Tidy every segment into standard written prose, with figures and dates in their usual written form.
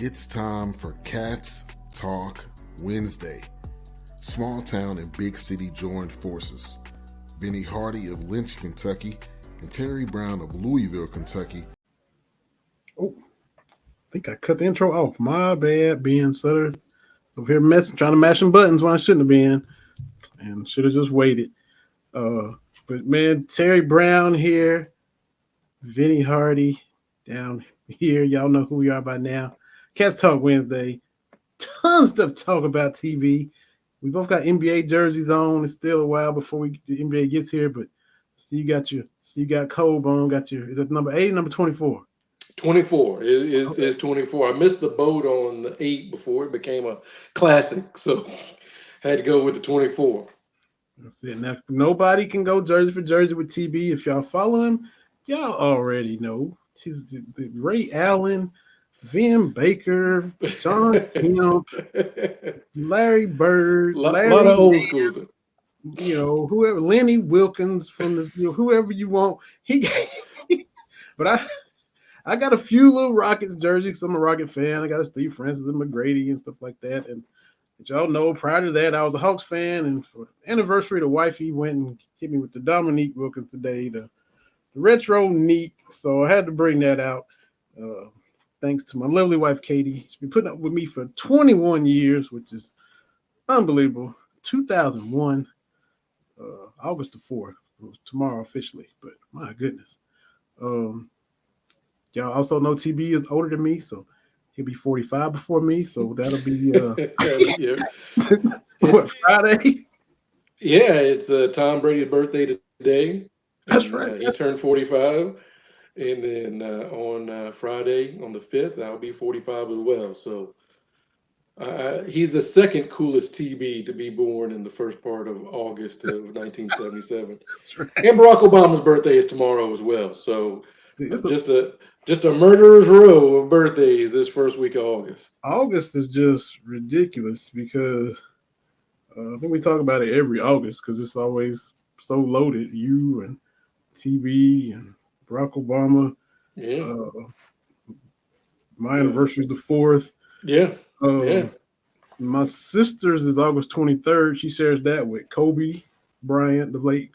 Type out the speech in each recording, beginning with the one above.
It's time for Cats Talk Wednesday. Small town and big city joined forces. Vinny Hardy of Lynch, Kentucky, and Terry Brown of Louisville, Kentucky. Oh, I think I cut the intro off. My bad, Ben Sutter. Over here trying to mash some buttons when I shouldn't have been, and should have just waited. But man, Terry Brown here, Vinny Hardy down here. Y'all know who we are by now. Cats Talk Wednesday. Tons to talk about TV. We both got NBA jerseys on. It's still a while before the NBA gets here, but you got Cole Bone, is that number 8 or number 24? 24 is 24. I missed the boat on the 8 before it became a classic, so I had to go with the 24. That's it. Now, nobody can go jersey for jersey with TB. If y'all follow him, y'all already know. It's Ray Allen, Vin Baker, John Kemp, Larry Bird, a lot of old school stuff. Whoever, Lenny Wilkins from this, whoever you want. But I got a few little Rockets jerseys. I'm a Rocket fan. I got a Steve Francis and McGrady and stuff like that. And y'all know, prior to that, I was a Hawks fan. And for anniversary, the wifey went and hit me with the Dominique Wilkins today, the retro neat. So I had to bring that out. Thanks to my lovely wife, Katie. She's been putting up with me for 21 years, which is unbelievable. 2001, August the 4th. It was tomorrow officially, but my goodness. Y'all also know TB is older than me, so he'll be 45 before me. So that'll be what, Friday? Yeah, it's Tom Brady's birthday today. That's right. He turned 45. And then on Friday, on the 5th, I'll be 45 as well. So he's the second coolest TB to be born in the first part of August of 1977. That's right. And Barack Obama's birthday is tomorrow as well. So just a murderer's row of birthdays this first week of August. August is just ridiculous because I think we talk about it every August because it's always so loaded. You and TB and Barack Obama. Yeah. My anniversary is the 4th. Yeah. My sister's is August 23rd. She shares that with Kobe Bryant, the great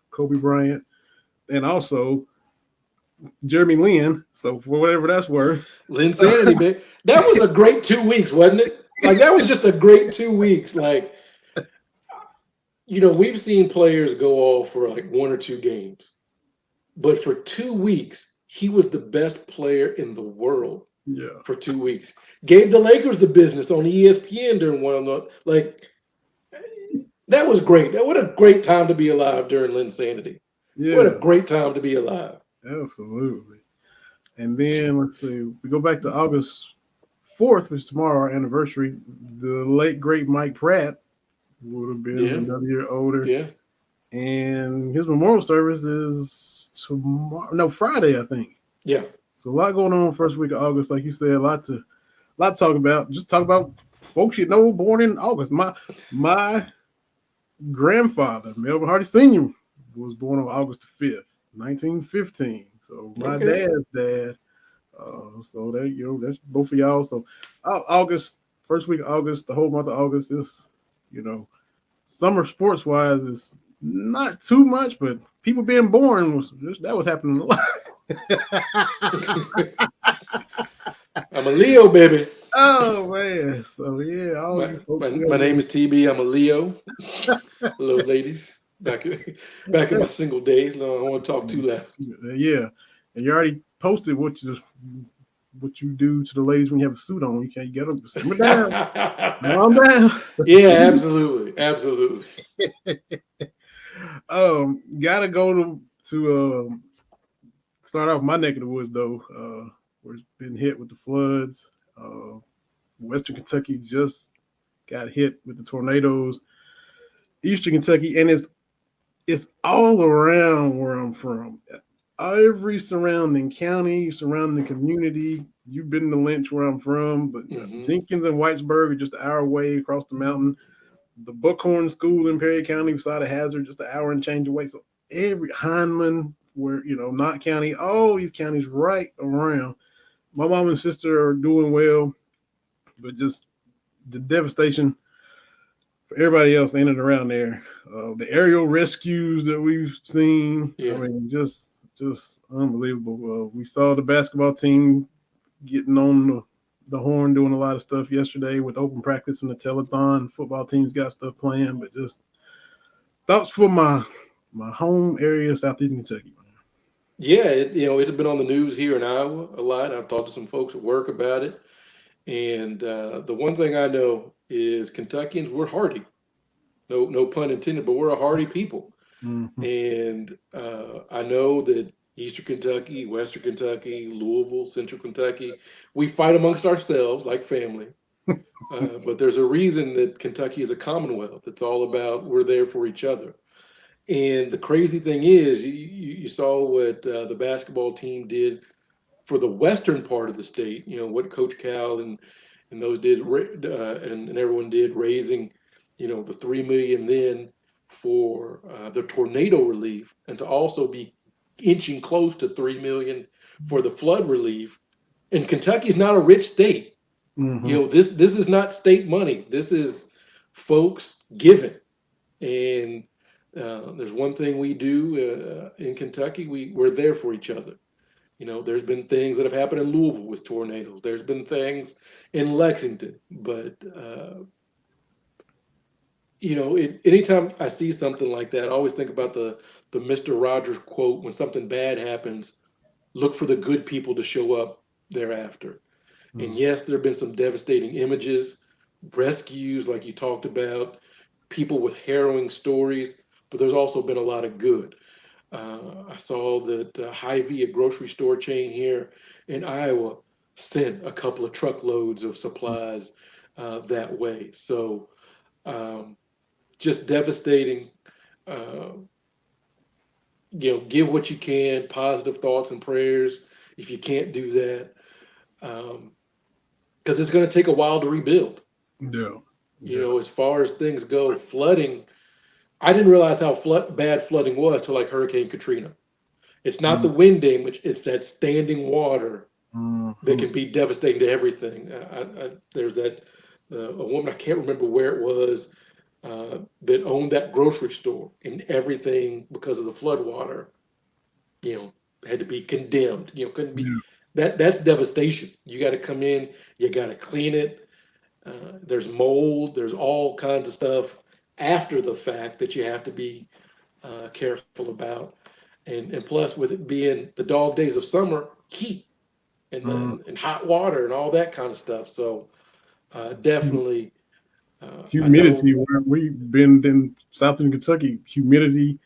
Kobe Bryant, and also Jeremy Lin. So for whatever that's worth. Lin Sanity, man. That was a great 2 weeks, wasn't it? Like, that was just a great 2 weeks. Like, we've seen players go off for like 1 or 2 games. But for 2 weeks, he was the best player in the world. Yeah. For 2 weeks. Gave the Lakers the business on ESPN during one of the, that was great. What a great time to be alive during Linsanity. Yeah. What a great time to be alive. Absolutely. And then let's see, we go back to August 4th, which is tomorrow, our anniversary. The late great Mike Pratt would have been another year older. Yeah. And his memorial service is Friday, I think. Yeah. So a lot going on first week of August, like you said, a lot to talk about. Just talk about folks you know born in August. My grandfather, Melvin Hardy Sr., was born on August 5th, 1915. So my dad's dad. So that that's both of y'all. So August, first week of August, the whole month of August is, summer sports wise is not too much, but people being born was happening a lot. I'm a Leo, baby. Oh man! So yeah, my name is TB. I'm a Leo. Hello, ladies. Back in my single days. No, I don't want to talk too loud. Yeah, and you already posted what you do to the ladies when you have a suit on. You can't get them to simmer down. Calm down. Yeah, absolutely. Gotta go to start off my neck of the woods though, where it's been hit with the floods. Western Kentucky just got hit with the tornadoes. Eastern Kentucky, and it's all around where I'm from. Every surrounding county, surrounding community. You've been to Lynch, where I'm from, but Jenkins and Whitesburg are just an hour away across the mountain. The Buckhorn School in Perry County beside a Hazard, just an hour and change away. So every Hindman, where Knott County, all these counties right around. my mom and sister are doing well, but just the devastation for everybody else in and around there. The aerial rescues that we've seen, Yeah. I mean, just unbelievable. We saw the basketball team getting on the horn, doing a lot of stuff yesterday with open practice and the telethon. Football teams got stuff playing, but just thoughts for my home area, southeastern Kentucky. Yeah, it's been on the news here in Iowa a lot. I've talked to some folks at work about it. And the one thing I know is Kentuckians, we're hardy. No pun intended, but we're a hardy people. Mm-hmm. And I know that Eastern Kentucky, Western Kentucky, Louisville, Central Kentucky, we fight amongst ourselves like family. But there's a reason that Kentucky is a commonwealth. It's all about we're there for each other. And the crazy thing is, you saw what the basketball team did for the western part of the state. What Coach Cal and those did, and everyone did, raising, the 3 million then for the tornado relief, and to also be inching close to 3 million for the flood relief. And Kentucky is not a rich state. Mm-hmm. This is not state money. This is folks giving. And there's one thing we do in Kentucky. We're there for each other. There's been things that have happened in Louisville with tornadoes. There's been things in Lexington, but anytime I see something like that, I always think about the Mister Rogers quote: "When something bad happens, look for the good people to show up thereafter." And Mm-hmm. yes, there have been some devastating images, rescues, like you talked about, people with harrowing stories, but there's also been a lot of good. I saw that Hy-Vee, a grocery store chain here in Iowa, sent a couple of truckloads of supplies that way. So um, just devastating. Uh, give what you can, positive thoughts and prayers if you can't do that, because it's going to take a while to rebuild. Yeah. Yeah. As far as things go, flooding, I didn't realize how bad flooding was till like Hurricane Katrina. It's not the wind damage; it's that standing water that Mm-hmm. can be devastating to everything. There's that a woman, I can't remember where it was, that owned that grocery store, and everything because of the flood water, you know, had to be condemned. Couldn't be. Yeah. That's devastation. You got to come in, you got to clean it. There's mold. There's all kinds of stuff after the fact that you have to be careful about. And plus, with it being the dog days of summer, heat and hot water and all that kind of stuff. So definitely, I Humidity, know. where we've been in southern Kentucky, humidity.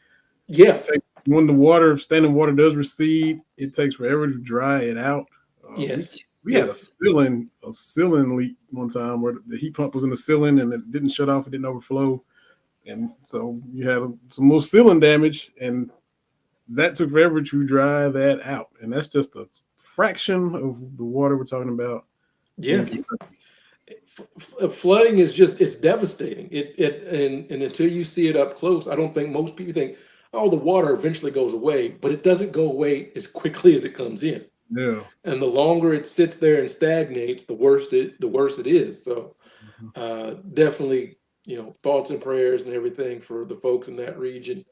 Yeah. When the water, standing water does recede, it takes forever to dry it out. We Yes. we had Yes. a ceiling leak one time where the heat pump was in the ceiling and it didn't shut off, it didn't overflow, and so you had some more ceiling damage, and that took forever to dry that out, and that's just a fraction of the water we're talking about in Yeah. Kentucky. Flooding is just it's devastating. And until you see it up close, I don't think most people think, oh, the water eventually goes away, but it doesn't go away as quickly as it comes in. Yeah. And the longer it sits there and stagnates, the worse it is. So Mhm. definitely, thoughts and prayers and everything for the folks in that region.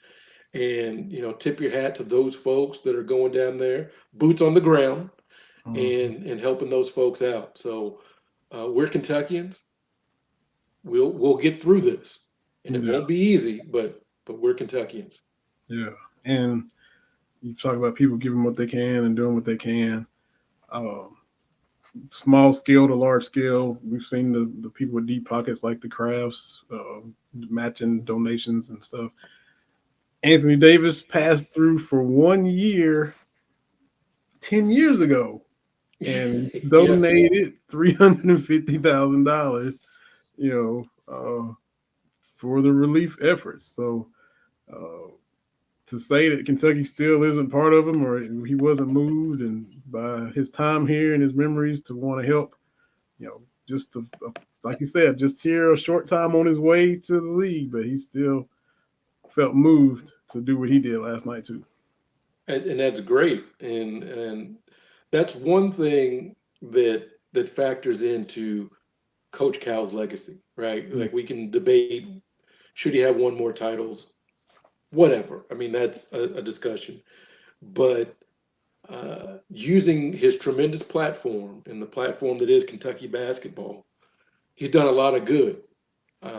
And tip your hat to those folks that are going down there, boots on the ground, Mhm. and helping those folks out. So we're Kentuckians. We'll get through this, and it Yeah. won't be easy, but we're Kentuckians. Yeah. And you talk about people giving what they can and doing what they can. Um, Small scale to large scale, we've seen the people with deep pockets like the crafts, matching donations and stuff. Anthony Davis passed through for 1 year 10 years ago and Yeah, donated $350,000, for the relief efforts. So uh, to say that Kentucky still isn't part of him or he wasn't moved and by his time here and his memories to want to help, just like you said, just here a short time on his way to the league, but he still felt moved to do what he did last night too. and that's great, and that's one thing. that factors into Coach Cal's legacy, right? Mm. Like we can debate, should he have won more titles? Whatever. I mean, that's a discussion. But using his tremendous platform and the platform that is Kentucky basketball, he's done a lot of good.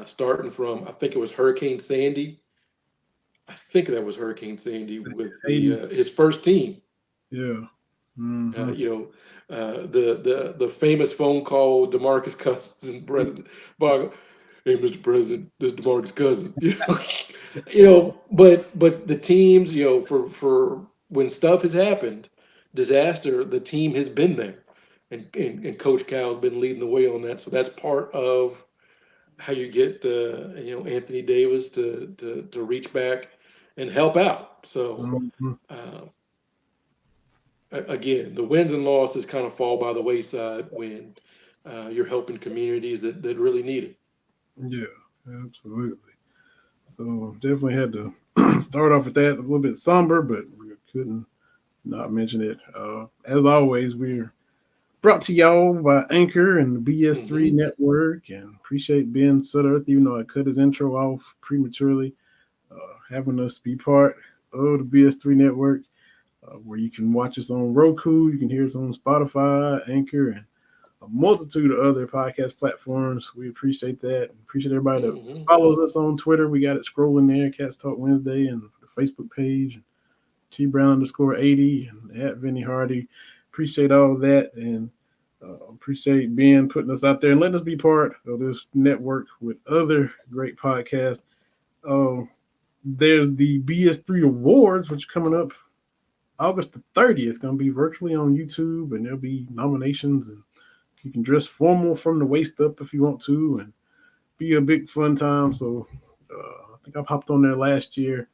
Starting from, I think it was Hurricane Sandy. I think that was Hurricane Sandy with the 80s. his first team. Yeah. Mm-hmm. The famous phone call with DeMarcus Cousins and President Boggle. Hey, Mr. President, this is DeMarcus Cousins. But the teams, for when stuff has happened, disaster, the team has been there, and Coach Cal's been leading the way on that. So that's part of how you get Anthony Davis to reach back and help out. So. Mm-hmm. Uh, Again, the wins and losses kind of fall by the wayside when you're helping communities that really need it. Yeah, absolutely. So definitely had to start off with that a little bit somber, but we couldn't not mention it. As always, we're brought to y'all by Anchor and the BS3 Network, and appreciate Ben Sutterth, even though I cut his intro off prematurely, having us be part of the BS3 Network, where you can watch us on Roku, you can hear us on Spotify, Anchor, and a multitude of other podcast platforms. We appreciate that. Appreciate everybody that follows us on Twitter. We got it scrolling there, Cats Talk Wednesday, and the Facebook page, T_Brown_80, and at Vinny Hardy. Appreciate all of that, and appreciate Ben putting us out there and letting us be part of this network with other great podcasts. There's the BS3 Awards, which are coming up August the 30th. It's going to be virtually on YouTube, and there'll be nominations, and you can dress formal from the waist up if you want to, and be a big fun time. So I think I hopped on there last year.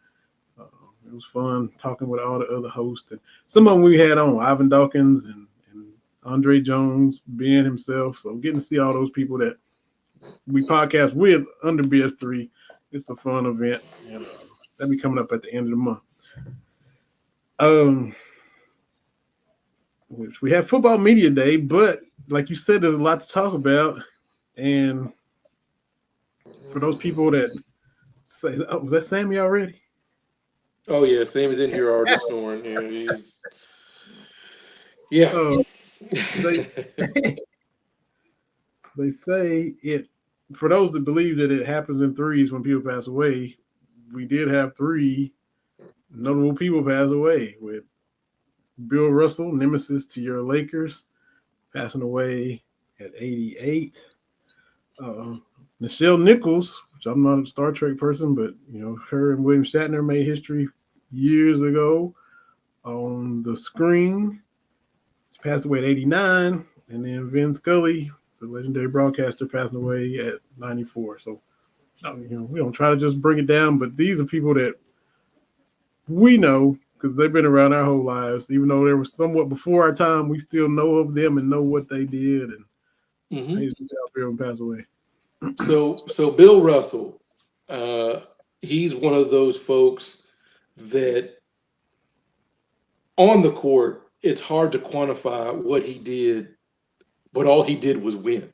It was fun talking with all the other hosts, and some of them we had on, Ivan Dawkins and Andre Jones, Ben himself. So getting to see all those people that we podcast with under BS3, it's a fun event, and that'll be coming up at the end of the month. Which we have Football Media Day, but like you said, there's a lot to talk about. And for those people that say, oh, was that Sammy already? Oh yeah, Sammy's in here already snoring. Yeah. They say it, for those that believe that it happens in threes when people pass away, we did have 3 notable people pass away, with Bill Russell, nemesis to your Lakers, passing away at 88. Nichelle Nichols, which I'm not a Star Trek person, but her and William Shatner made history years ago on the screen. She passed away at 89, and then Vin Scully, the legendary broadcaster, passing away at 94. So we don't try to just bring it down, but these are people that we know because they've been around our whole lives. Even though they were somewhat before our time, we still know of them and know what they did. And they just out there and pass away. So Bill Russell, he's one of those folks that on the court, it's hard to quantify what he did, but all he did was win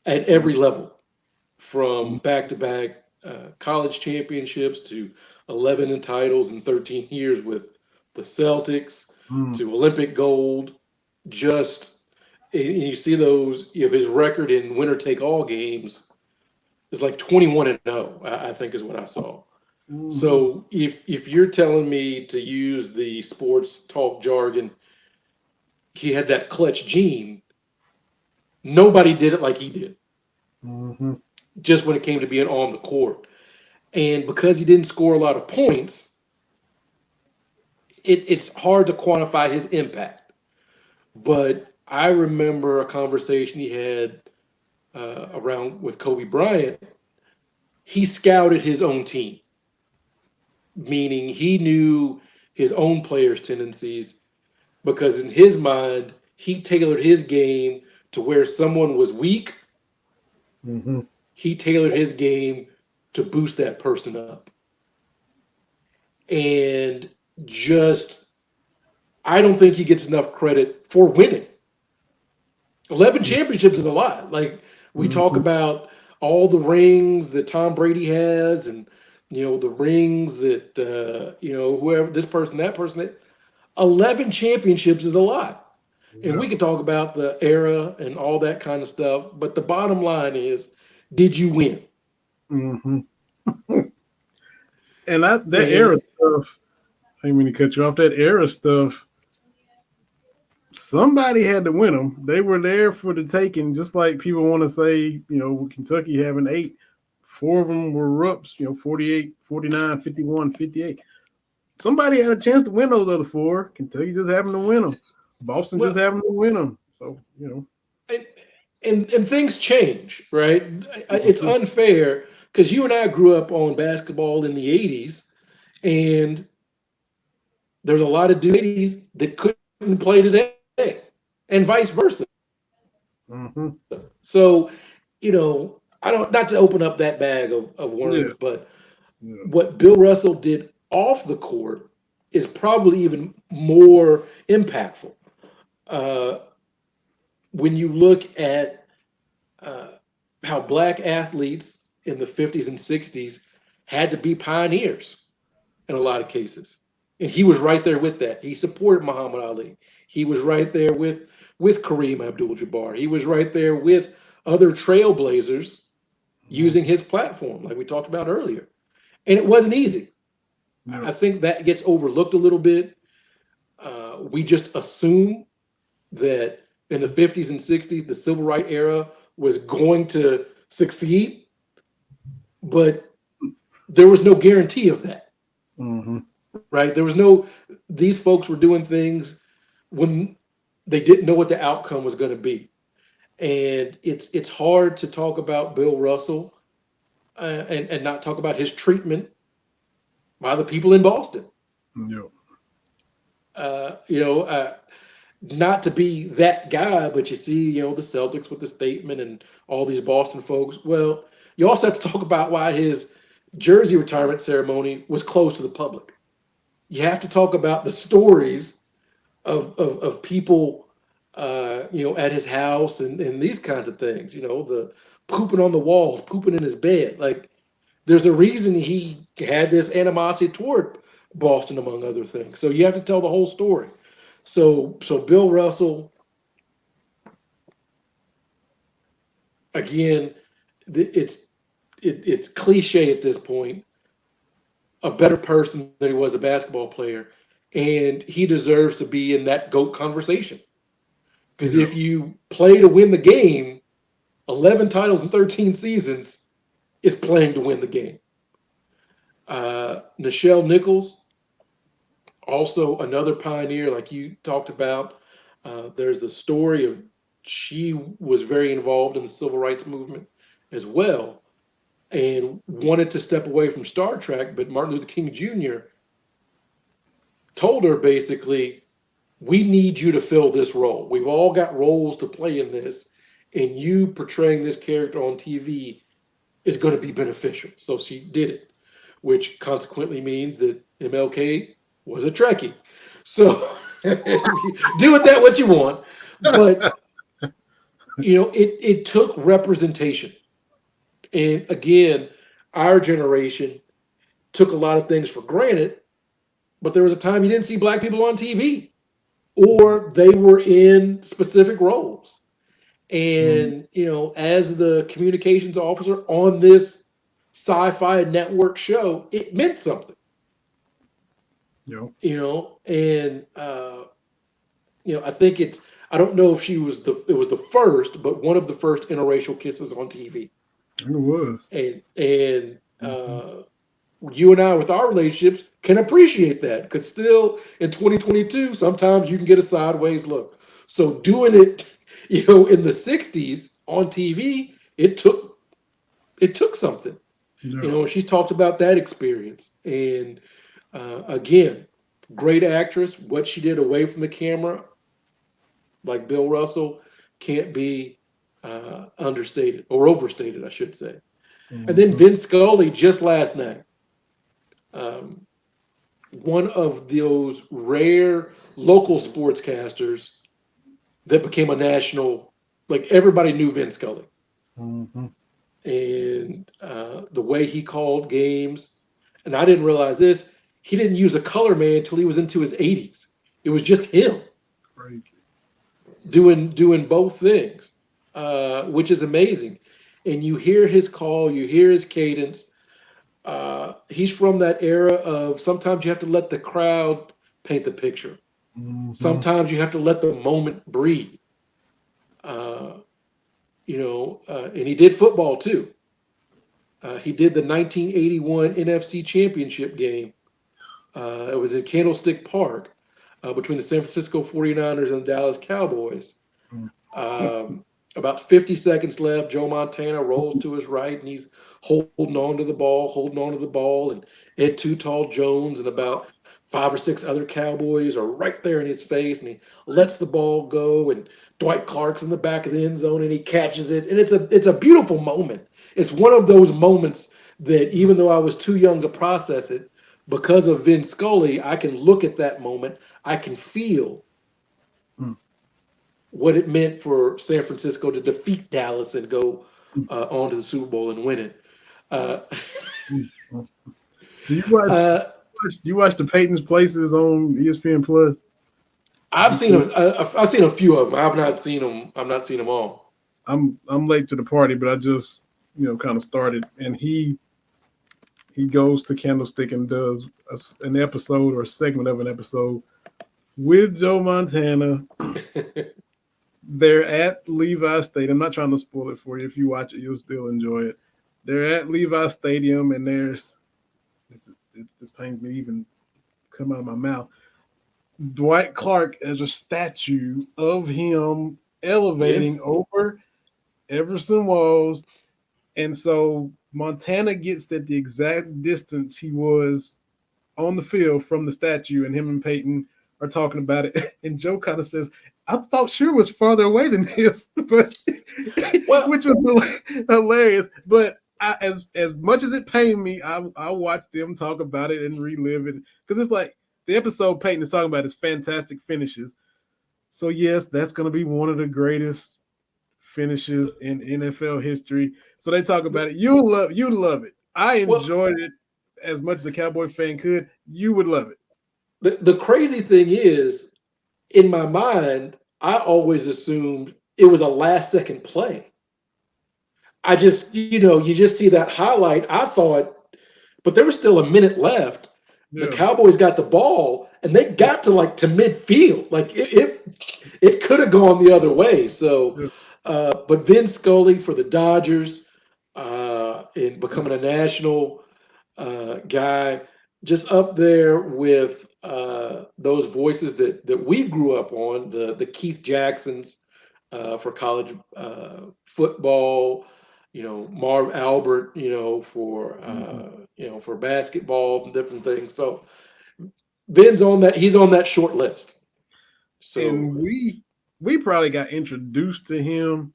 at every level, from back-to-back college championships to 11 titles in 13 years with the Celtics to Olympic gold. And you see those, his record in winner-take-all games is like 21-0, I think is what I saw. So if you're telling me to use the sports talk jargon, he had that clutch gene, nobody did it like he did. Just when it came to being on the court. And because he didn't score a lot of points, it's hard to quantify his impact. But I remember a conversation he had around with Kobe Bryant. He scouted his own team, meaning he knew his own players' tendencies, because in his mind, he tailored his game to where someone was weak. He tailored his game to boost that person up. And I don't think he gets enough credit for winning. 11 championships is a lot. Like we talk about all the rings that Tom Brady has, and the rings that whoever, this person, that person. 11 championships is a lot, and we could talk about the era and all that kind of stuff. But the bottom line is, did you win? Mm-hmm. And that era stuff. I didn't mean to cut you off. That era stuff. Somebody had to win them. They were there for the taking, just like people want to say, with Kentucky having 8, 4 of them were Rups, 48, 49, 51, 58. Somebody had a chance to win those other 4. Kentucky just happened to win them. Boston just happened to win them. So, And things change, right? It's unfair because you and I grew up on basketball in the 80s, and there's a lot of dudes that couldn't play today, and vice versa. Mm-hmm. So, I don't, not to open up that bag of worms, but what Bill Russell did off the court is probably even more impactful. When you look at how black athletes in the 50s and 60s had to be pioneers in a lot of cases. And he was right there with that. He supported Muhammad Ali. He was right there with Kareem Abdul-Jabbar. He was right there with other trailblazers using his platform, like we talked about earlier. And it wasn't easy. No. I think that gets overlooked a little bit. We just assume that in the 50s and 60s, the civil rights era was going to succeed, but there was no guarantee of that. Mm-hmm. Right? These folks were doing things when they didn't know what the outcome was going to be. And it's hard to talk about Bill Russell and not talk about his treatment by the people in Boston. Yep. Not to be that guy, but you see, the Celtics with the statement and all these Boston folks. Well, you also have to talk about why his jersey retirement ceremony was closed to the public. You have to talk about the stories of people, at his house and these kinds of things. The pooping on the walls, pooping in his bed. Like, there's a reason he had this animosity toward Boston, among other things. So you have to tell the whole story. So Bill Russell, again, it's cliche at this point, a better person than he was a basketball player, and he deserves to be in that GOAT conversation. Because if you play to win the game, 11 titles in 13 seasons is playing to win the game. Nichelle Nichols, also another pioneer, like you talked about. There's a story of she was very involved in the civil rights movement as well, and wanted to step away from Star Trek, but Martin Luther King Jr. told her basically, we need you to fill this role. We've all got roles to play in this, and you portraying this character on TV is going to be beneficial. So she did it, which consequently means that MLK was a Trekkie. So do with that what you want. But, it took representation. And again, our generation took a lot of things for granted, but there was a time you didn't see black people on TV, or they were in specific roles. And, as the communications officer on this sci-fi network show, it meant something. And I think I don't know if it was the first, but one of the first interracial kisses on TV. It was. And you and I, with our relationships, can appreciate that. Because still in 2022, sometimes you can get a sideways look. So doing it, in the 60s on TV, it took something. Yeah. She's talked about that experience. And again, great actress. What she did away from the camera, like Bill Russell, can't be understated or overstated, I should say. Mm-hmm. And then Vin Scully just last night. One of those rare local sportscasters that became a national like everybody knew Vin Scully, Mm-hmm. and the way he called games. And I didn't realize this. He didn't use a color man until he was into his 80s. It was just him Crazy. doing both things, which is amazing. And you hear his call, you hear his cadence. He's from that era of sometimes you have to let the crowd paint the picture. Mm-hmm. Sometimes you have to let the moment breathe. And he did football too. He did the 1981 NFC Championship game. It was in Candlestick Park between the San Francisco 49ers and the Dallas Cowboys. About 50 seconds left. Joe Montana rolls to his right, and he's holding on to the ball. And Ed Too Tall Jones and about 5 or 6 other Cowboys are right there in his face, and he lets the ball go. And Dwight Clark's in the back of the end zone, and he catches it. And it's a beautiful moment. It's one of those moments that even though I was too young to process it, because of Vin Scully, I can look at that moment. I can feel what it meant for San Francisco to defeat Dallas and go on to the Super Bowl and win it. Do you watch? You watch the Peyton's Places on ESPN Plus? I've seen a few of them. I've not seen them. I've not seen them all. I'm late to the party, but I just kind of started, and he goes to Candlestick and does an episode or a segment of an episode with Joe Montana. They're at Levi Stadium. I'm not trying to spoil it for you. If you watch it, you'll still enjoy it. They're at Levi Stadium, and this pains me even come out of my mouth. Dwight Clark as a statue of him elevating over Everson Walls. And so Montana gets at the exact distance he was on the field from the statue, and him and Peyton are talking about it. And Joe kind of says, I thought sure was farther away than this, but which was hilarious. But as much as it pained me, I watched them talk about it and relive it, because it's like the episode Peyton is talking about is fantastic finishes. So yes, that's going to be one of the greatest finishes in NFL history. So they talk about it. You'd love it. I enjoyed it as much as a Cowboy fan could. You would love it. The crazy thing is, in my mind, I always assumed it was a last second play. I just, you just see that highlight. I thought, but there was still a minute left. Yeah. The Cowboys got the ball, and they got to midfield. Like it could have gone the other way. So, but Vin Scully for the Dodgers, in becoming a national guy, just up there with those voices that we grew up on, the Keith Jacksons for college football, Marv Albert, for basketball and different things. So Vin's he's on that short list. So, and we probably got introduced to him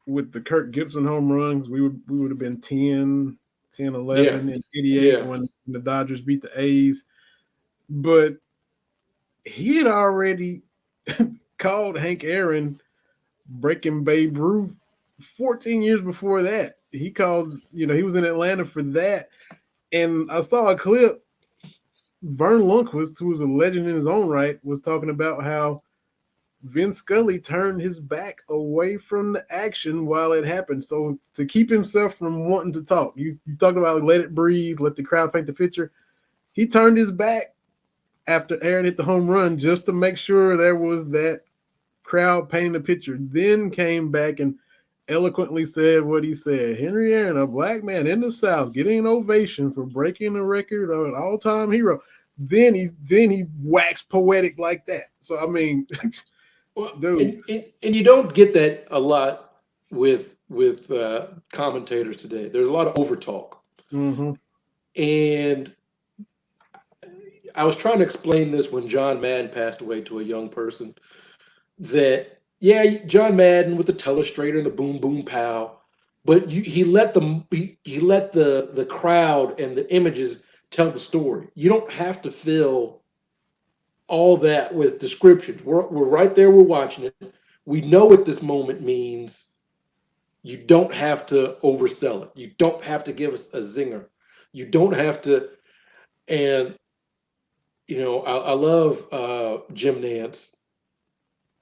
with the Kirk Gibson home runs. We would have been 10, 11 in 88 when the Dodgers beat the A's. But he had already called Hank Aaron breaking Babe Ruth 14 years before that. He called, he was in Atlanta for that. And I saw a clip. Vern Lundquist, who was a legend in his own right, was talking about how Vin Scully turned his back away from the action while it happened. So to keep himself from wanting to talk, you talked about let it breathe, let the crowd paint the picture. He turned his back after Aaron hit the home run just to make sure there was that crowd painting the picture. Then came back and eloquently said what he said. Henry Aaron, a black man in the South, getting an ovation for breaking the record of an all-time hero. Then he waxed poetic like that. So I mean, dude. And you don't get that a lot with commentators today. There's a lot of overtalk. Mm-hmm. And I was trying to explain this when John Madden passed away to a young person, that John Madden with the telestrator and the boom boom pow, but he let the crowd and the images tell the story. You don't have to fill all that with descriptions. We're right there. We're watching it. we know at this moment means you don't have to oversell it. You don't have to give us a zinger. You don't have to. And I love Jim Nance,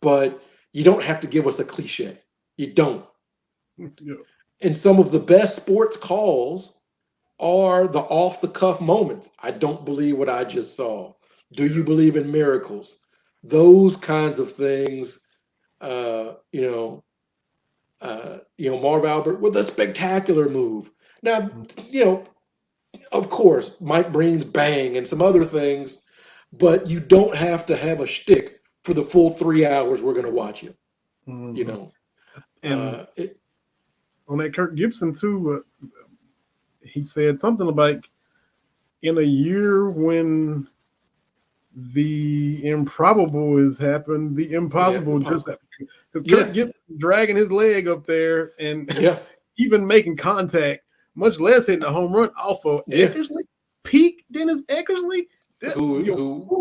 but you don't have to give us a cliche. You don't. Yeah. And some of the best sports calls are the off the cuff moments. I don't believe what I just saw. Do you believe in miracles? Those kinds of things. Uh, you know, Marv Albert with a spectacular move. Now, of course, Mike Breen's bang and some other things, but you don't have to have a shtick for the full 3 hours we're going to watch you. You Mhm. know, And it, on that Kirk Gibson too, he said something like, in a year when the improbable has happened, the yeah, impossible just impossible. happened. Because Yeah, Kirk Gibson dragging his leg up there and yeah, even making contact, much less hitting a home run off of yeah. Eckersley, peak Dennis Eckersley, Who,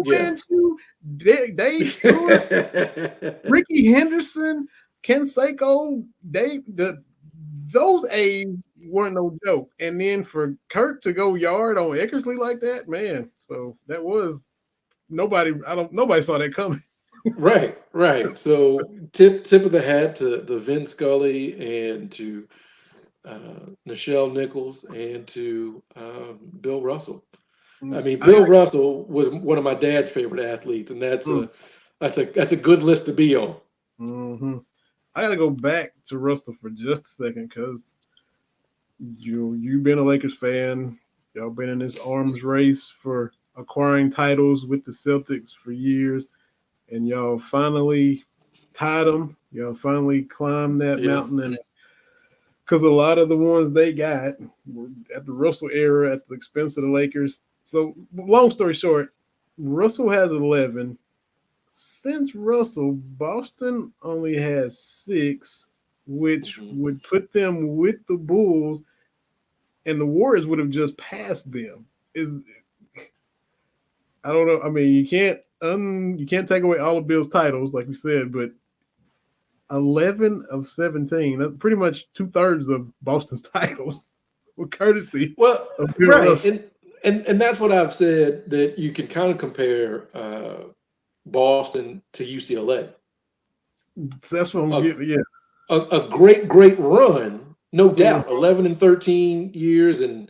yeah. Manchu, Dave Stewart, Ricky Henderson, Ken Seiko, those A's weren't no joke. And then for Kirk to go yard on Eckersley like that, man. So that was nobody saw that coming. Right, right. So tip of the hat to Vin Scully and to Nichelle Nichols and to Bill Russell. I mean, I Bill Russell was one of my dad's favorite athletes, and that's a good list to be on. mm-hmm. I gotta go back to Russell for just a second because you've been a Lakers fan. Y'all been in this arms race for acquiring titles with the Celtics for years, and y'all finally tied them. Y'all finally climbed that Yeah, mountain, and because a lot of the ones they got were at the Russell era at the expense of the Lakers. So, long story short, Russell has 11. Since Russell, Boston only has 6, which hmm would put them with the Bulls, and the Warriors would have just passed them. Is I don't know. I mean, you can't take away all of Bill's titles, like we said, but 11 of 17. That's pretty much 2/3 of Boston's titles, with courtesy well, of Bill right, Russell. and that's what I've said that you can kind of compare Boston to UCLA. So that's what I'm A, getting. Yeah. a great run, no Mm, doubt. 11 and 13 years, and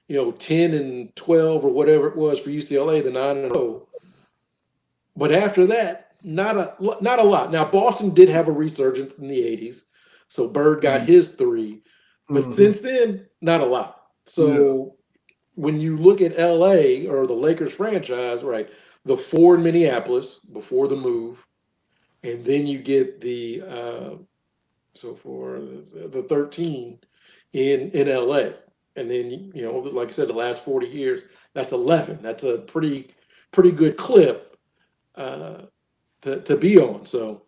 10 and 12 or whatever it was for UCLA, the 9-0. But after that, not a lot. Now Boston did have a resurgence in the '80s, so Bird got his 3, but mm-hmm. since then, not a lot. Yes. So when you look at LA or the Lakers franchise, right, the 4 in Minneapolis before the move, and then you get the so for the 13 in LA, and then like I said, the last 40 years, that's 11. That's a pretty good clip uh, to be on. So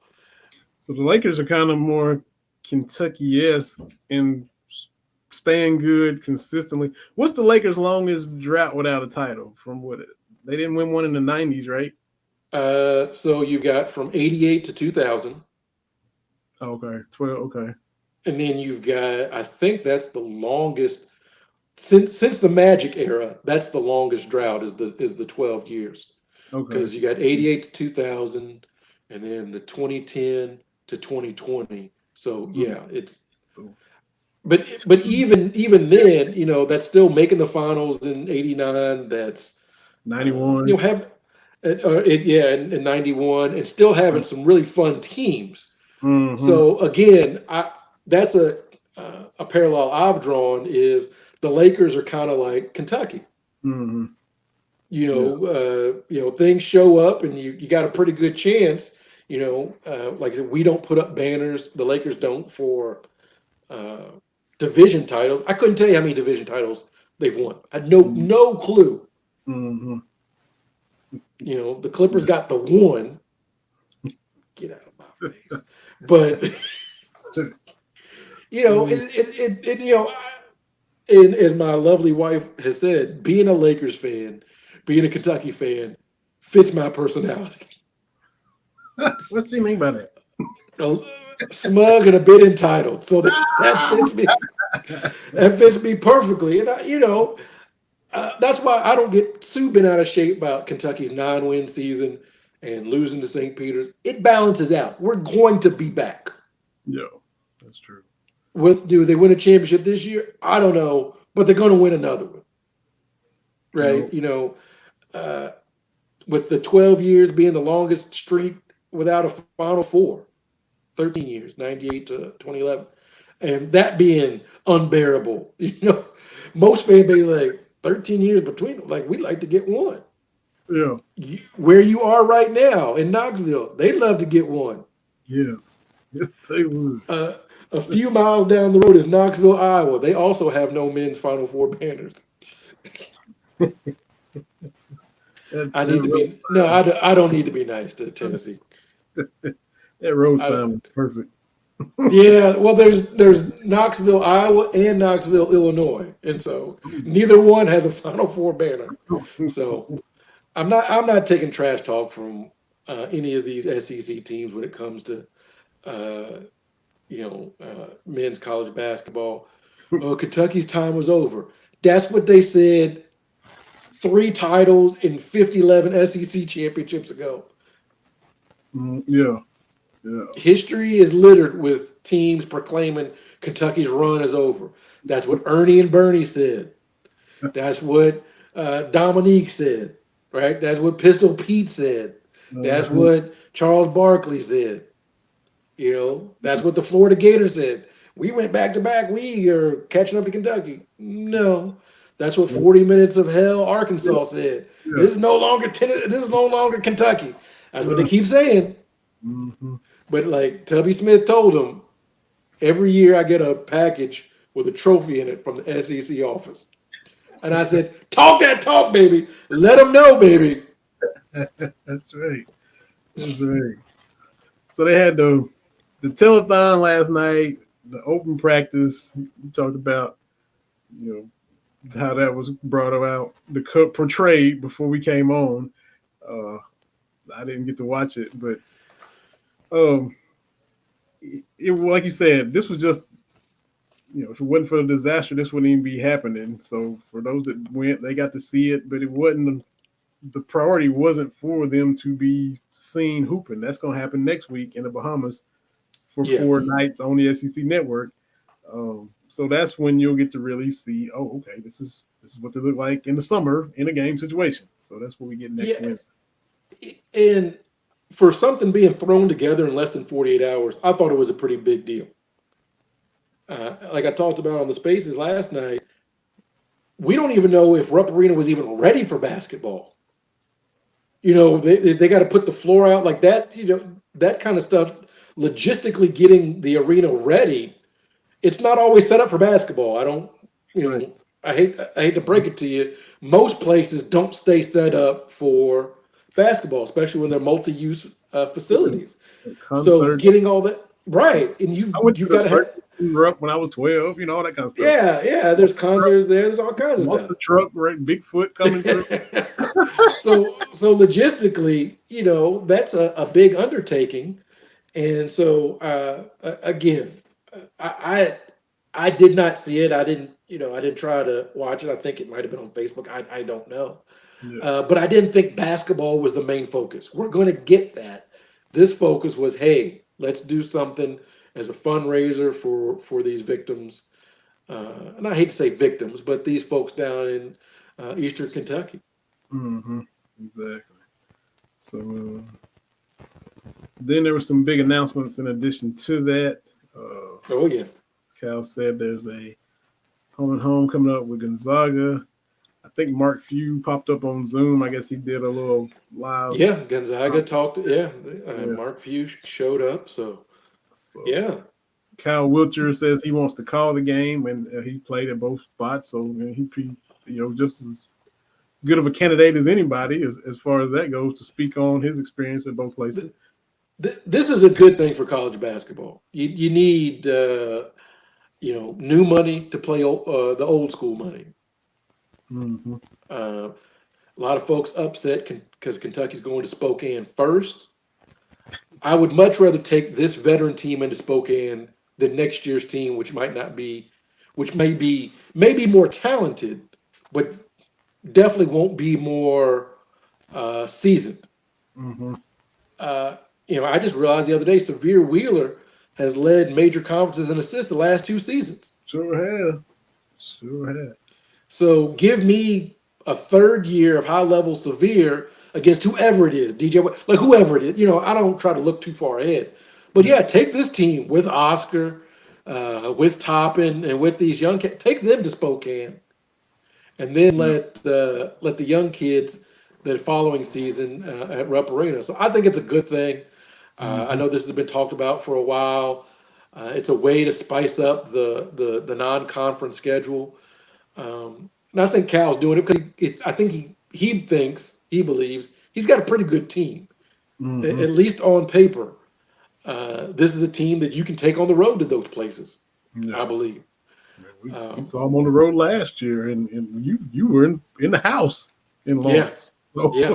So the Lakers are kind of more Kentucky-esque in staying good consistently. What's the Lakers' longest drought without a title? From what they didn't win one in the '90s, right? so you got from '88 to 2000, Okay, 12. Okay, and then you've got, I think that's the longest since the Magic era. That's the longest drought is the 12 years, okay. because you got '88 to 2000, and then the 2010 to 2020. So Mm. yeah, it's So but even then, that's still making the finals in '89. That's 91. have yeah, in '91, and still having some really fun teams. Mm-hmm. So again, that's a parallel I've drawn is the Lakers are kind of like Kentucky. Mm-hmm. Yeah. Things show up and you got a pretty good chance. Like I said, we don't put up banners. The Lakers don't for uh, division titles. I couldn't tell you how many division titles they've won. I had no clue. Mm-hmm. The Clippers got the one. Get out of my face. But and as my lovely wife has said, being a Lakers fan, being a Kentucky fan, fits my personality. What do you mean by that? A, smug and a bit entitled. So that fits me. That fits me perfectly. And that's why I don't get too bent out of shape about Kentucky's 9-win season and losing to St. Peter's. It balances out. We're going to be back. Yeah, that's true. Do they win a championship this year? I don't know, but they're going to win another one, right? Uh, with the 12 years being the longest streak without a Final Four, 13 years, 98 to 2011, and that being unbearable. Most fans be like 13 years between them. Like, we'd like to get one. Yeah. Where you are right now in Knoxville, they'd love to get one. Yes. Yes, they would. A few miles down the road is Knoxville, Iowa. They also have no men's Final Four banners. I don't need to be nice to Tennessee. That road sign was perfect. Yeah, well, there's Knoxville, Iowa, and Knoxville, Illinois, and so neither one has a Final Four banner. So I'm not taking trash talk from any of these SEC teams when it comes to men's college basketball. Oh, Kentucky's time was over. That's what they said 3 titles in 50-11 SEC championships ago. Yeah. History is littered with teams proclaiming Kentucky's run is over. That's what Ernie and Bernie said. That's what Dominique said, right? That's what Pistol Pete said. That's what Charles Barkley said. That's what the Florida Gators said. We went back to back. We are catching up to Kentucky. No, that's what 40 Minutes of Hell Arkansas said. Yeah. This is no longer Kentucky. That's what they keep saying. Mm-hmm. But like Tubby Smith told them, every year I get a package with a trophy in it from the SEC office. And I said, talk that talk, baby. Let them know, baby. That's right. That's right. So they had the telethon last night, the open practice. You talked about, how that was brought about, the cup portrayed before we came on. I didn't get to watch it, but like you said, this was just, if it wasn't for the disaster, this wouldn't even be happening. So for those that went, they got to see it, but it wasn't. The priority wasn't for them to be seen hooping. That's going to happen next week in the Bahamas for 4 nights on the SEC network. So that's when you'll get to really see, okay, this is what they look like in the summer in a game situation. So that's what we get next week. And for something being thrown together in less than 48 hours, I thought it was a pretty big deal. Like I talked about on the Spaces last night, we don't even know if Rupp Arena was even ready for basketball. They got to put the floor out like that, that kind of stuff. Logistically getting the arena ready, it's not always set up for basketball. I don't, I hate to break it to you. Most places don't stay set up for basketball, especially when they're multi-use facilities. So getting all that right, and you've got to Rupp when I was 12, all that kind of stuff. Yeah. There's concerts there. There's all kinds of stuff. The truck, right? Bigfoot coming through. So logistically, that's a big undertaking, and so again, I did not see it. I didn't try to watch it. I think it might have been on Facebook. I don't know, but I didn't think basketball was the main focus. We're going to get that. This focus was, hey, let's do something as a fundraiser for these victims. And I hate to say victims, but these folks down in Eastern Kentucky. Mm-hmm. Exactly. So then there were some big announcements in addition to that. As Cal said, there's a home and home coming up with Gonzaga. I think Mark Few popped up on Zoom. I guess he did a little live. Yeah, Gonzaga talked. Mark Few showed up. So yeah. Kyle Wiltshire says he wants to call the game, and he played at both spots. So he'd be, just as good of a candidate as anybody as far as that goes to speak on his experience at both places. This is a good thing for college basketball. You need new money to play the old school money. Mm-hmm. A lot of folks upset because Kentucky's going to Spokane first. I would much rather take this veteran team into Spokane than next year's team, which might not be, which may be more talented, but definitely won't be more seasoned. Mm-hmm. Uh, I just realized the other day, Severe Wheeler has led major conferences in assists the last 2 seasons. Sure have. Sure have. So give me a third year of high level Severe against whoever it is, DJ, like whoever it is. I don't try to look too far ahead. But yeah, take this team with Oscar, with Toppin, and with these young kids, take them to Spokane, and then Yeah. let the young kids the following season at Rupp Arena. So I think it's a good thing. I Mm-hmm. know this has been talked about for a while. It's a way to spice up the non-conference schedule. And I think Cal's doing it because I think he believes he's got a pretty good team, Mm-hmm. at least on paper. This is a team that you can take on the road to those places, I Yeah. believe. Man, we Um, saw him on the road last year, and you were in the house in yeah, Lawrence. So yeah,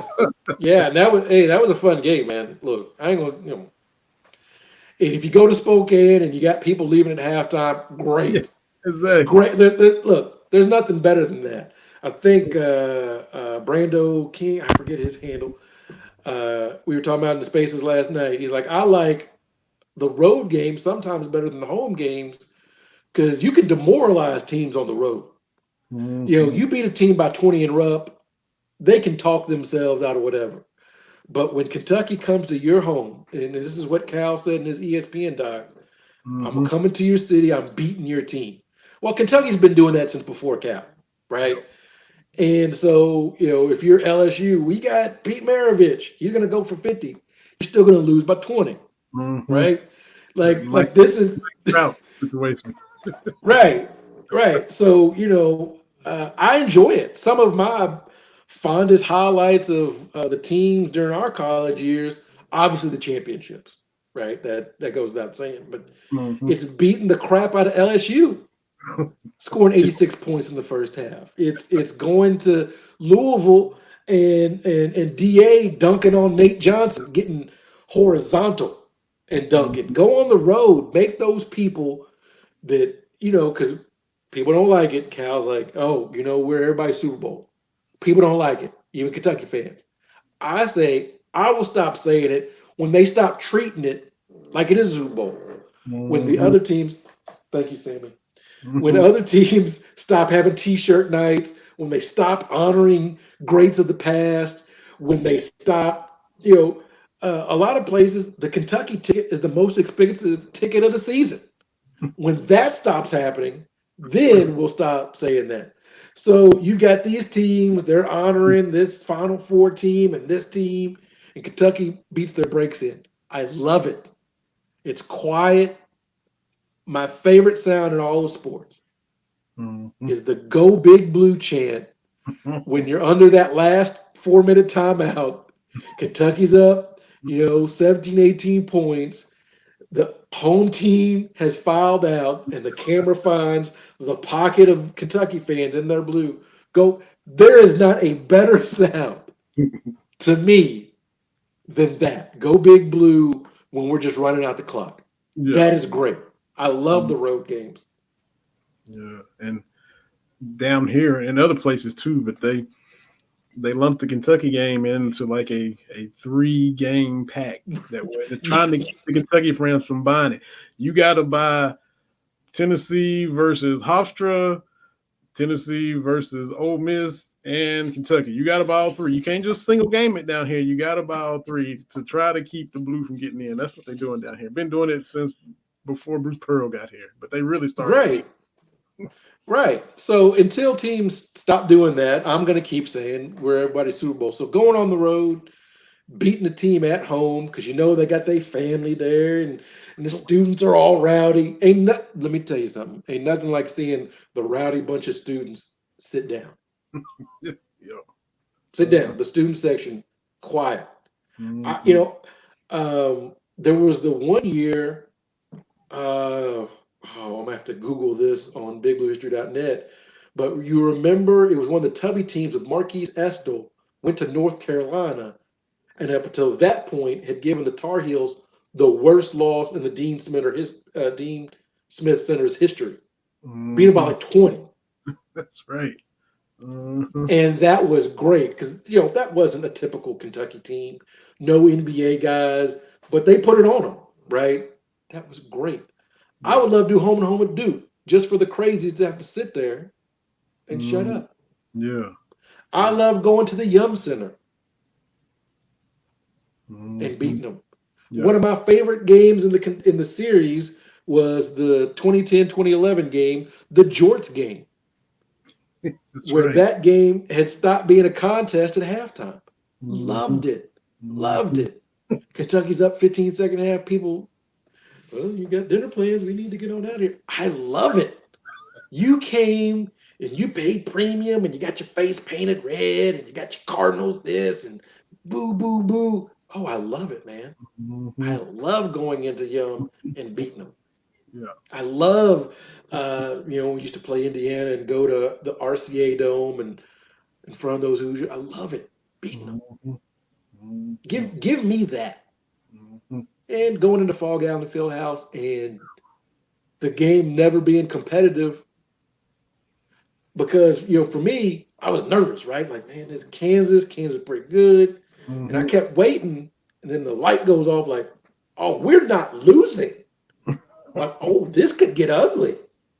yeah. And that was a fun game, man. Look, I ain't gonna, and if you go to Spokane and you got people leaving at halftime, yeah, great. exactly. Great. Look, there's nothing better than that. I think Brando King, I forget his handle. We were talking about in the spaces last night. He's like, I like the road games sometimes better than the home games because you can demoralize teams on the road. Mm-hmm. You beat a team by 20 in Rupp, they can talk themselves out of whatever. But when Kentucky comes to your home, and this is what Cal said in his ESPN doc, I'm Mm-hmm. coming to your city, I'm beating your team. Well, Kentucky's been doing that since before Cal, right? Yep. And so, if you're LSU, we got Pete Maravich. He's going to go for 50. You're still going to lose by 20, Mm-hmm. right? That Like this is Trout situation. right, right. So, I enjoy it. Some of my fondest highlights of the teams during our college years, obviously the championships, right? That goes without saying, but Mm-hmm. it's beating the crap out of LSU, scoring 86 points in the first half. It's going to Louisville and DA dunking on Nate Johnson, getting horizontal and dunking. Go on the road, make those people that because people don't like it. Cal's like, oh, we're everybody's Super Bowl. People don't like it, even Kentucky fans. I say I will stop saying it when they stop treating it like it is a Super Bowl. When the Mm-hmm. other teams, thank you, Sammy, when Mm-hmm. other teams stop having t-shirt nights, when they stop honoring greats of the past, when they stop, a lot of places, the Kentucky ticket is the most expensive ticket of the season. When that stops happening, then we'll stop saying that. So you got these teams, they're honoring this Final Four team and this team, and Kentucky beats their breaks in. I love it. It's quiet. My favorite sound in all of sports Mm-hmm. is the Go Big Blue chant when you're under that last 4 minute timeout. Kentucky's up, 17, 18 points. The home team has filed out, and the camera finds the pocket of Kentucky fans in their blue. Go. There is not a better sound to me than that. Go Big Blue when we're just running out the clock. Yeah. That is great. I love Mm, the road games. yeah. And down here and other places too, but they lumped the Kentucky game into like a 3 game pack that way. They're trying to keep the Kentucky fans from buying it. You got to buy Tennessee versus Hofstra, Tennessee versus Ole Miss, and Kentucky. You got to buy all three. You can't just single game it down here. You got to buy all three to try to keep the blue from getting in. That's what they're doing down here. Been doing it since before Bruce Pearl got here, but they really started late. Right. Right. So until teams stop doing that, I'm going to keep saying we're everybody's Super Bowl. So going on the road, beating the team at home because they got their family there and the students are all rowdy. Let me tell you something. Ain't nothing like seeing the rowdy bunch of students sit down. Yeah. Sit down. The student section, quiet. I, you Mm-hmm. know, there was the one year. I'm gonna have to Google this on BigBlueHistory.net. But you remember it was one of the Tubby teams with Marquise Estel went to North Carolina, and up until that point had given the Tar Heels the worst loss in the Dean Smith Center's history. Beat them by like 20. That's right. Mm-hmm. And that was great because, that wasn't a typical Kentucky team. No NBA guys, but they put it on them, right? That was great. Yeah. I would love to do home and home with Duke just for the crazies to have to sit there and shut up. Yeah. I love going to the Yum Center and beating them. Yeah. One of my favorite games in the series was the 2010-2011 game, the Jorts game. Where that game had stopped being a contest at halftime. Loved it. Loved it. Kentucky's up 15 second half. People, well, you got dinner plans. We need to get on out of here. I love it. You came and you paid premium and you got your face painted red and you got your Cardinals this and boo, boo, boo. Oh, I love it, man. I love going into Yum and beating them. Yeah. I love, we used to play Indiana and go to the RCA Dome and in front of those Hoosiers. I love it. Beating them. Give me that. And going into Fall Gallon Fieldhouse and the game never being competitive because, for me, I was nervous, right? Like, man, this Kansas pretty good. And I kept waiting, and then the light goes off like, oh, we're not losing. Like, oh, this could get ugly.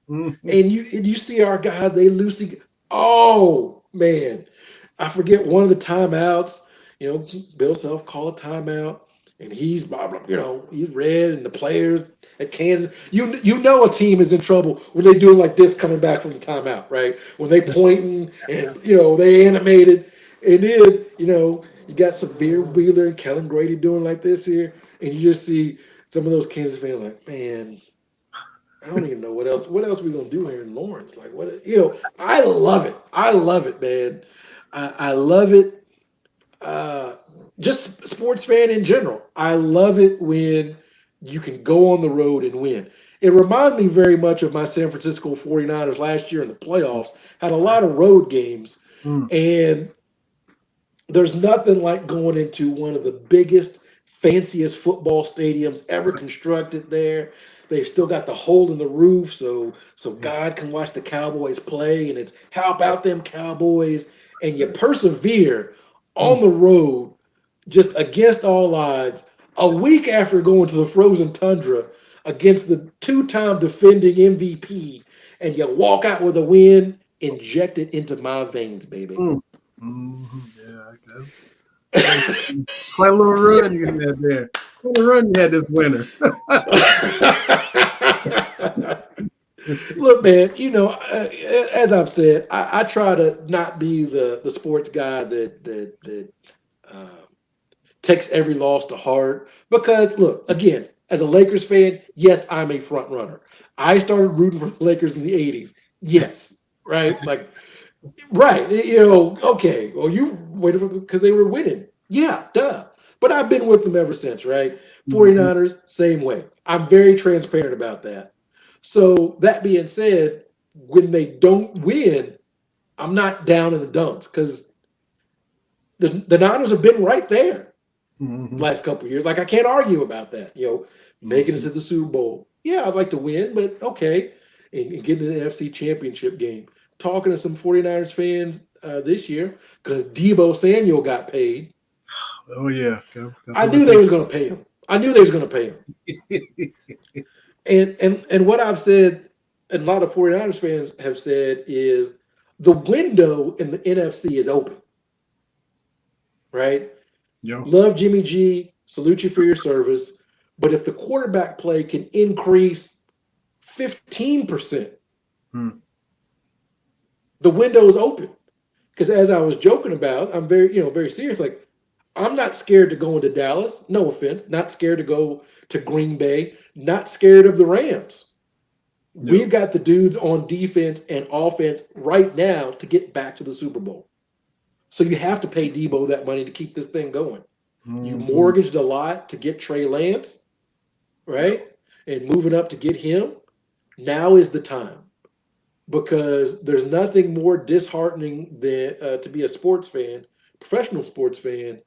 And you see our guys, they loosely, oh, man. I forget one of the timeouts, Bill Self called a timeout, and he's red, and the players at Kansas, a team is in trouble when they doing like this coming back from the timeout, right? When they pointing and, they animated. And then, you got Severe Wheeler and Kellen Grady doing like this here, and you just see some of those Kansas fans like, man, I don't even know what else we gonna do here in Lawrence. Like, what, I love it. I love it, man. I love it. Just sports fan in general. I love it when you can go on the road and win. It reminds me very much of my San Francisco 49ers last year in the playoffs. Had a lot of road games, and there's nothing like going into one of the biggest, fanciest football stadiums ever constructed there. They've still got the hole in the roof so God can watch the Cowboys play, and it's how about them Cowboys? And you persevere on the road just against all odds a week after going to the frozen tundra against the two-time defending MVP, and you walk out with a win, inject it into my veins, baby. Yeah, I guess. Quite a little run you had there. Quite a run you had this winter. Look, man, as I've said, I try to not be the sports guy that takes every loss to heart. Because, look, again, as a Lakers fan, yes, I'm a front runner. I started rooting for the Lakers in the 80s. Yes, right? Like, right. Okay. Well, you waited for because they were winning. Yeah, duh. But I've been with them ever since, right? 49ers, same way. I'm very transparent about that. So that being said, when they don't win, I'm not down in the dumps because the Niners have been right there last couple of years. Like, I can't argue about that. Making it to the Super Bowl. Yeah, I'd like to win, but okay. And getting to the NFC Championship game. Talking to some 49ers fans this year because Deebo Samuel got paid. Oh, yeah. I knew they was going to pay him. And what I've said, and a lot of 49ers fans have said, is the window in the NFC is open. Right? Yeah. Love Jimmy G. Salute you for your service. But if the quarterback play can increase 15%, the window is open. Because as I was joking about, I'm very serious. Like, I'm not scared to go into Dallas. No offense. Not scared to go to Green Bay. Not scared of the Rams. No. We've got the dudes on defense and offense right now to get back to the Super Bowl. So you have to pay Deebo that money to keep this thing going. You mortgaged a lot to get Trey Lance, right? And moving up to get him. Now is the time. Because there's nothing more disheartening than to be a sports fan, professional sports fan,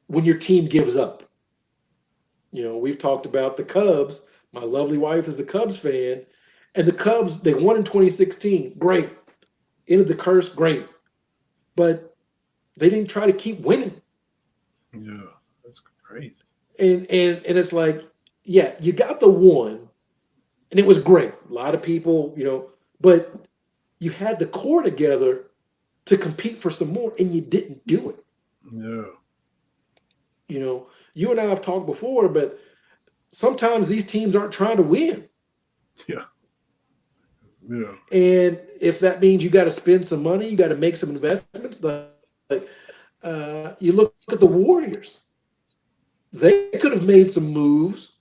when your team gives up. We've talked about the Cubs. My lovely wife is a Cubs fan, and the Cubs, they won in 2016. Great. Ended the curse, great. But they didn't try to keep winning. Yeah, that's crazy. And it's like, yeah, you got the one, and it was great. A lot of people, but you had the core together to compete for some more, and you didn't do it. Yeah. You and I have talked before, but sometimes these teams aren't trying to win. Yeah. Yeah. And if that means you got to spend some money, you got to make some investments. Like you look at the Warriors, they could have made some moves,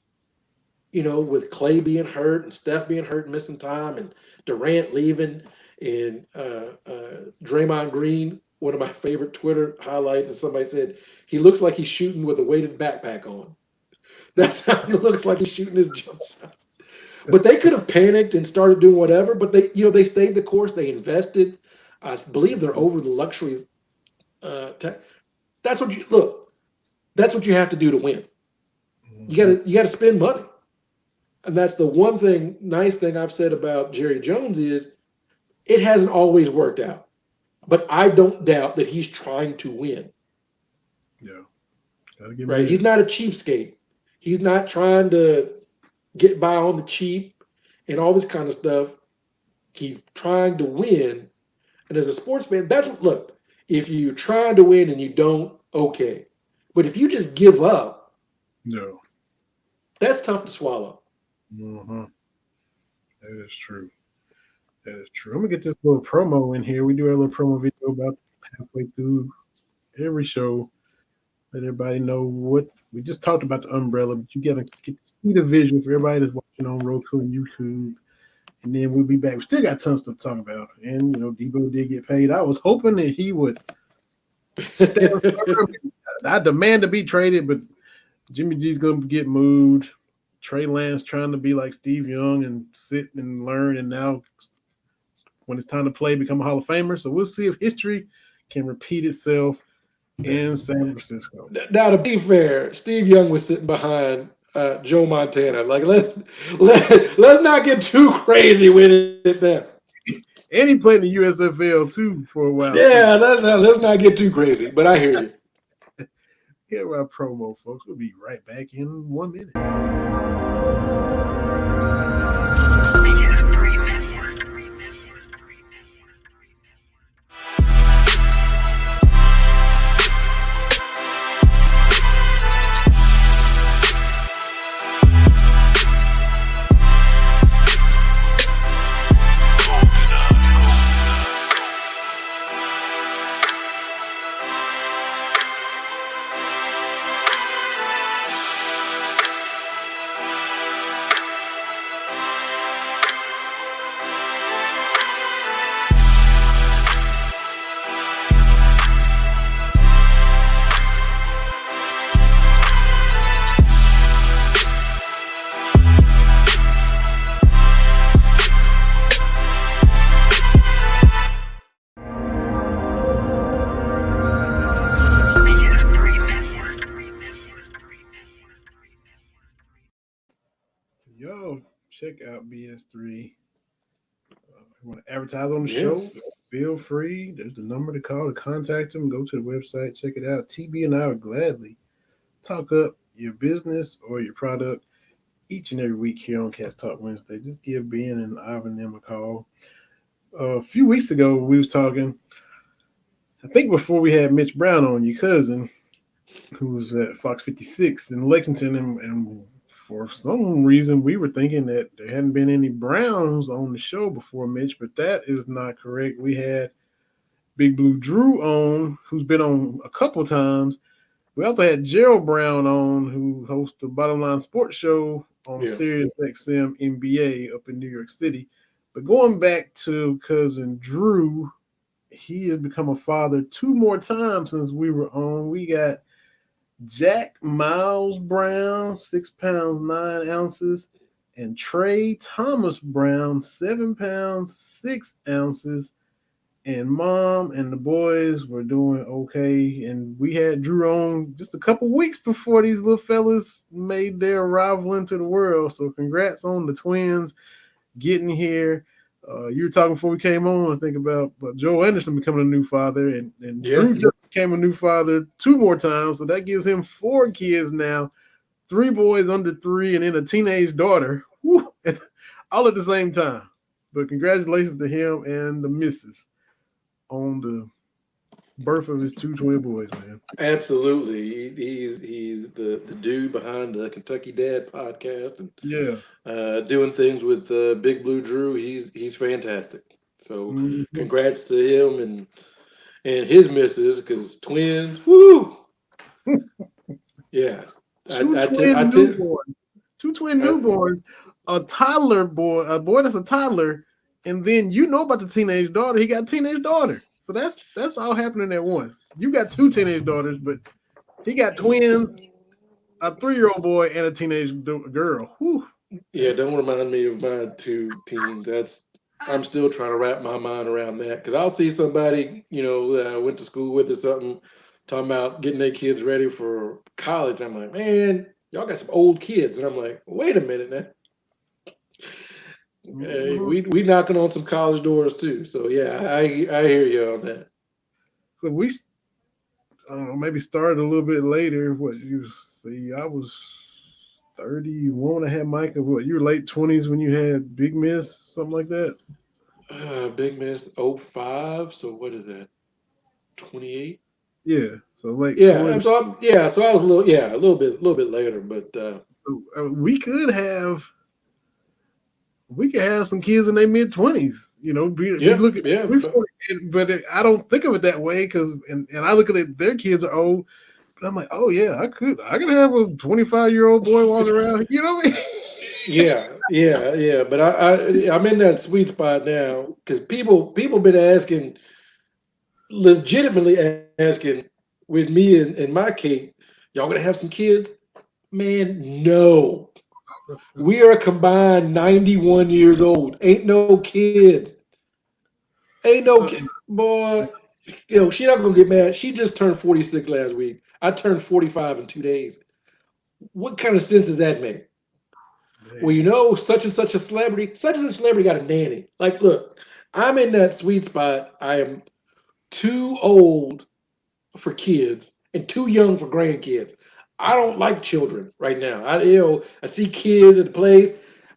with Clay being hurt and Steph being hurt, missing time, and Durant leaving, and Draymond Green. One of my favorite Twitter highlights, and somebody said he looks like he's shooting with a weighted backpack on. That's how he looks like he's shooting his jump shot. But they could have panicked and started doing whatever. But they stayed the course. They invested. I believe they're over the luxury. That's what you look. That's what you have to do to win. You got to spend money, and that's the one thing. Nice thing I've said about Jerry Jones is it hasn't always worked out, but I don't doubt that he's trying to win. Yeah, gotta get right. He's not a cheapskate. He's not trying to get by on the cheap and all this kind of stuff. He's trying to win. And as a sportsman, that's what, look, if you're trying to win and you don't, okay. But if you just give up, no, that's tough to swallow. Mm-hmm. That is true. That is true. I'm gonna get this little promo in here. We do our little promo video about halfway through every show. Let everybody know what we just talked about the umbrella, but you gotta get to see the visual for everybody that's watching on Roku and YouTube. And then we'll be back. We still got tons to talk about. And Debo did get paid. I was hoping that he would stand firm. I demand to be traded, but Jimmy G's gonna get moved. Trey Lance trying to be like Steve Young and sit and learn, and now when it's time to play, become a Hall of Famer. So we'll see if history can repeat itself in San Francisco. Now, to be fair, Steve Young was sitting behind Joe Montana. Like, let's not get too crazy with it there. And he played in the USFL too for a while. Yeah, let's not get too crazy. But I hear you. Here our promo, folks. We'll be right back in 1 minute. Check out BS3. Want to advertise on the show? Feel free. There's the number to call to contact them. Go to the website, check it out. TB and I would gladly talk up your business or your product each and every week here on Cats Talk Wednesday. Just give Ben and Ivan them a call. A few weeks ago, we was talking, I think before we had Mitch Brown on, your cousin, who was at Fox 56 in Lexington, and for some reason, we were thinking that there hadn't been any Browns on the show before Mitch, but that is not correct. We had Big Blue Drew on, who's been on a couple times. We also had Gerald Brown on, who hosts the Bottom Line Sports Show on Sirius XM NBA up in New York City. But going back to cousin Drew, he has become a father 2 more times since we were on. We got Jack Miles Brown, 6 pounds 9 ounces, and Trey Thomas Brown, 7 pounds 6 ounces. and mom and the boys were doing okay. And we had Drew on just a couple weeks before these little fellas made their arrival into the world. So congrats on the twins getting here. You were talking before we came on, I think about but Joe Anderson becoming a new father, and Yeah. Drew just became a new father 2 more times. So that gives him 4 kids now, 3 boys under 3, and then a teenage daughter. Whew, all at the same time. But congratulations to him and the missus on the birth of his 2 twin boys, man. Absolutely. He's the dude behind the Kentucky Dad podcast and Yeah. doing things with Big Blue Drew. He's fantastic. So Mhm. congrats to him and his missus because twins. Woo! Yeah. Two I twin tell. newborns. 2 twin newborns, a toddler boy, a boy that's a toddler, and then you know about the teenage daughter. He got a teenage daughter. So that's all happening at once. You got 2 teenage daughters, but he got twins, a 3-year-old boy, and a teenage girl. Whew. Yeah, don't remind me of my 2 teens. I'm still trying to wrap my mind around that because I'll see somebody, that I went to school with or something, talking about getting their kids ready for college. I'm like, man, y'all got some old kids, and I'm like, wait a minute now. Hey, Mhm. we knocking on some college doors too. So yeah, I hear you on that. So we, I don't know, maybe started a little bit later. What you see? I was 31. I had Micah. What, you were late 20s when you had Big Miss, something like that? Big Miss '05. So what is that? 28. Yeah. So late Yeah, 20s. so I was a little bit later, but So we could have some kids in their mid 20s. We yeah, look at yeah. we, but I don't think of it that way because and I look at it, their kids are old, but I'm like, oh yeah, I could have a 25-year-old boy walking around. You know what I mean? Yeah. But I'm in that sweet spot now because people been asking, legitimately asking, with me and my Kate, y'all gonna have some kids? Man, no. We are combined 91 years old. Ain't no kids. Ain't no kid, boy. She not gonna get mad. She just turned 46 last week. I turned 45 in 2 days. What kind of sense does that make? Well, Man. such and such a celebrity, such and such a celebrity got a nanny. Like, look, I'm in that sweet spot. I am too old for kids and too young for grandkids. I don't like children right now. I see kids at the place.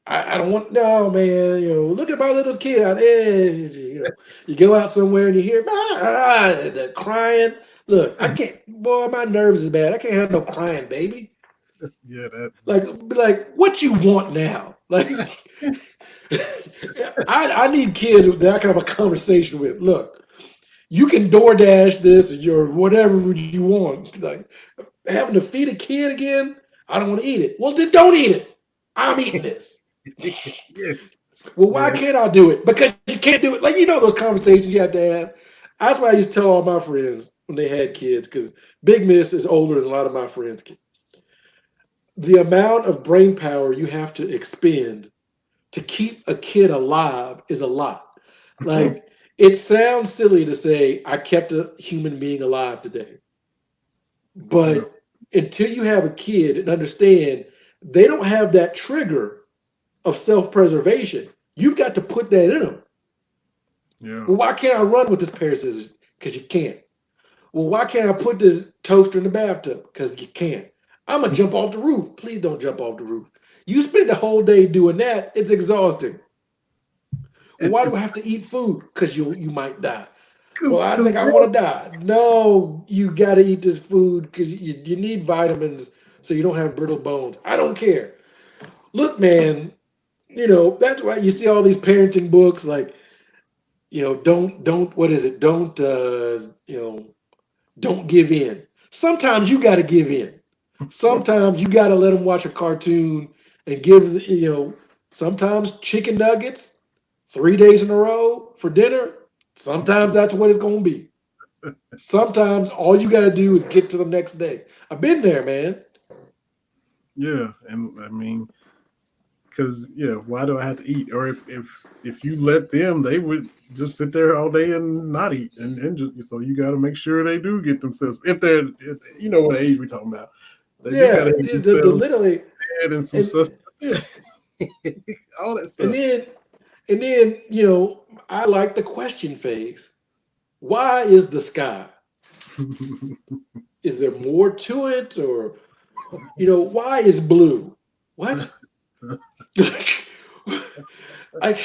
I don't want no man. Look at my little kid out there. You go out somewhere and you hear the crying. Look, I can't. Boy, my nerves is bad. I can't have no crying, baby. Yeah, that. Like, what you want now? Like, I need kids that I can have a conversation with. Look, you can DoorDash this or your whatever you want. Like, having to feed a kid again, I don't want to eat it. Well, then don't eat it. I'm eating this. Yeah, Well, why yeah. can't I do it? Because you can't do it. Like, those conversations you have to have. That's why I used to tell all my friends when they had kids, because Big Miss is older than a lot of my friends' kids. The amount of brain power you have to expend to keep a kid alive is a lot. Like, it sounds silly to say I kept a human being alive today, Yeah, but until you have a kid and understand they don't have that trigger of self-preservation, you've got to put that in them. yeah. Well, why can't I run with this pair of scissors? Because you can't. Well, why can't I put this toaster in the bathtub? Because you can't. I'm gonna jump off the roof. Please don't jump off the roof. You spend the whole day doing that. It's exhausting. Well, why do I have to eat food? Because you might die. Well, I Cause think I want to die. No, you got to eat this food because you need vitamins so you don't have brittle bones. I don't care. Look, man, that's why you see all these parenting books like, don't, what is it? Don't give in. Sometimes you got to give in. Sometimes you got to let them watch a cartoon and sometimes chicken nuggets 3 days in a row for dinner. Sometimes that's what it's going to be. Sometimes all you got to do is get to the next day. I've been there, man. yeah, and I mean, because why do I have to eat? Or if you let them, they would just sit there all day and not eat, and just, so you got to make sure they do get themselves. If what age we talking about, they do got Yeah, to get the themselves literally, fed and some and sustenance, all that and stuff. then and then I like the question phase. Why is the sky? Is there more to it, or why is blue? What? I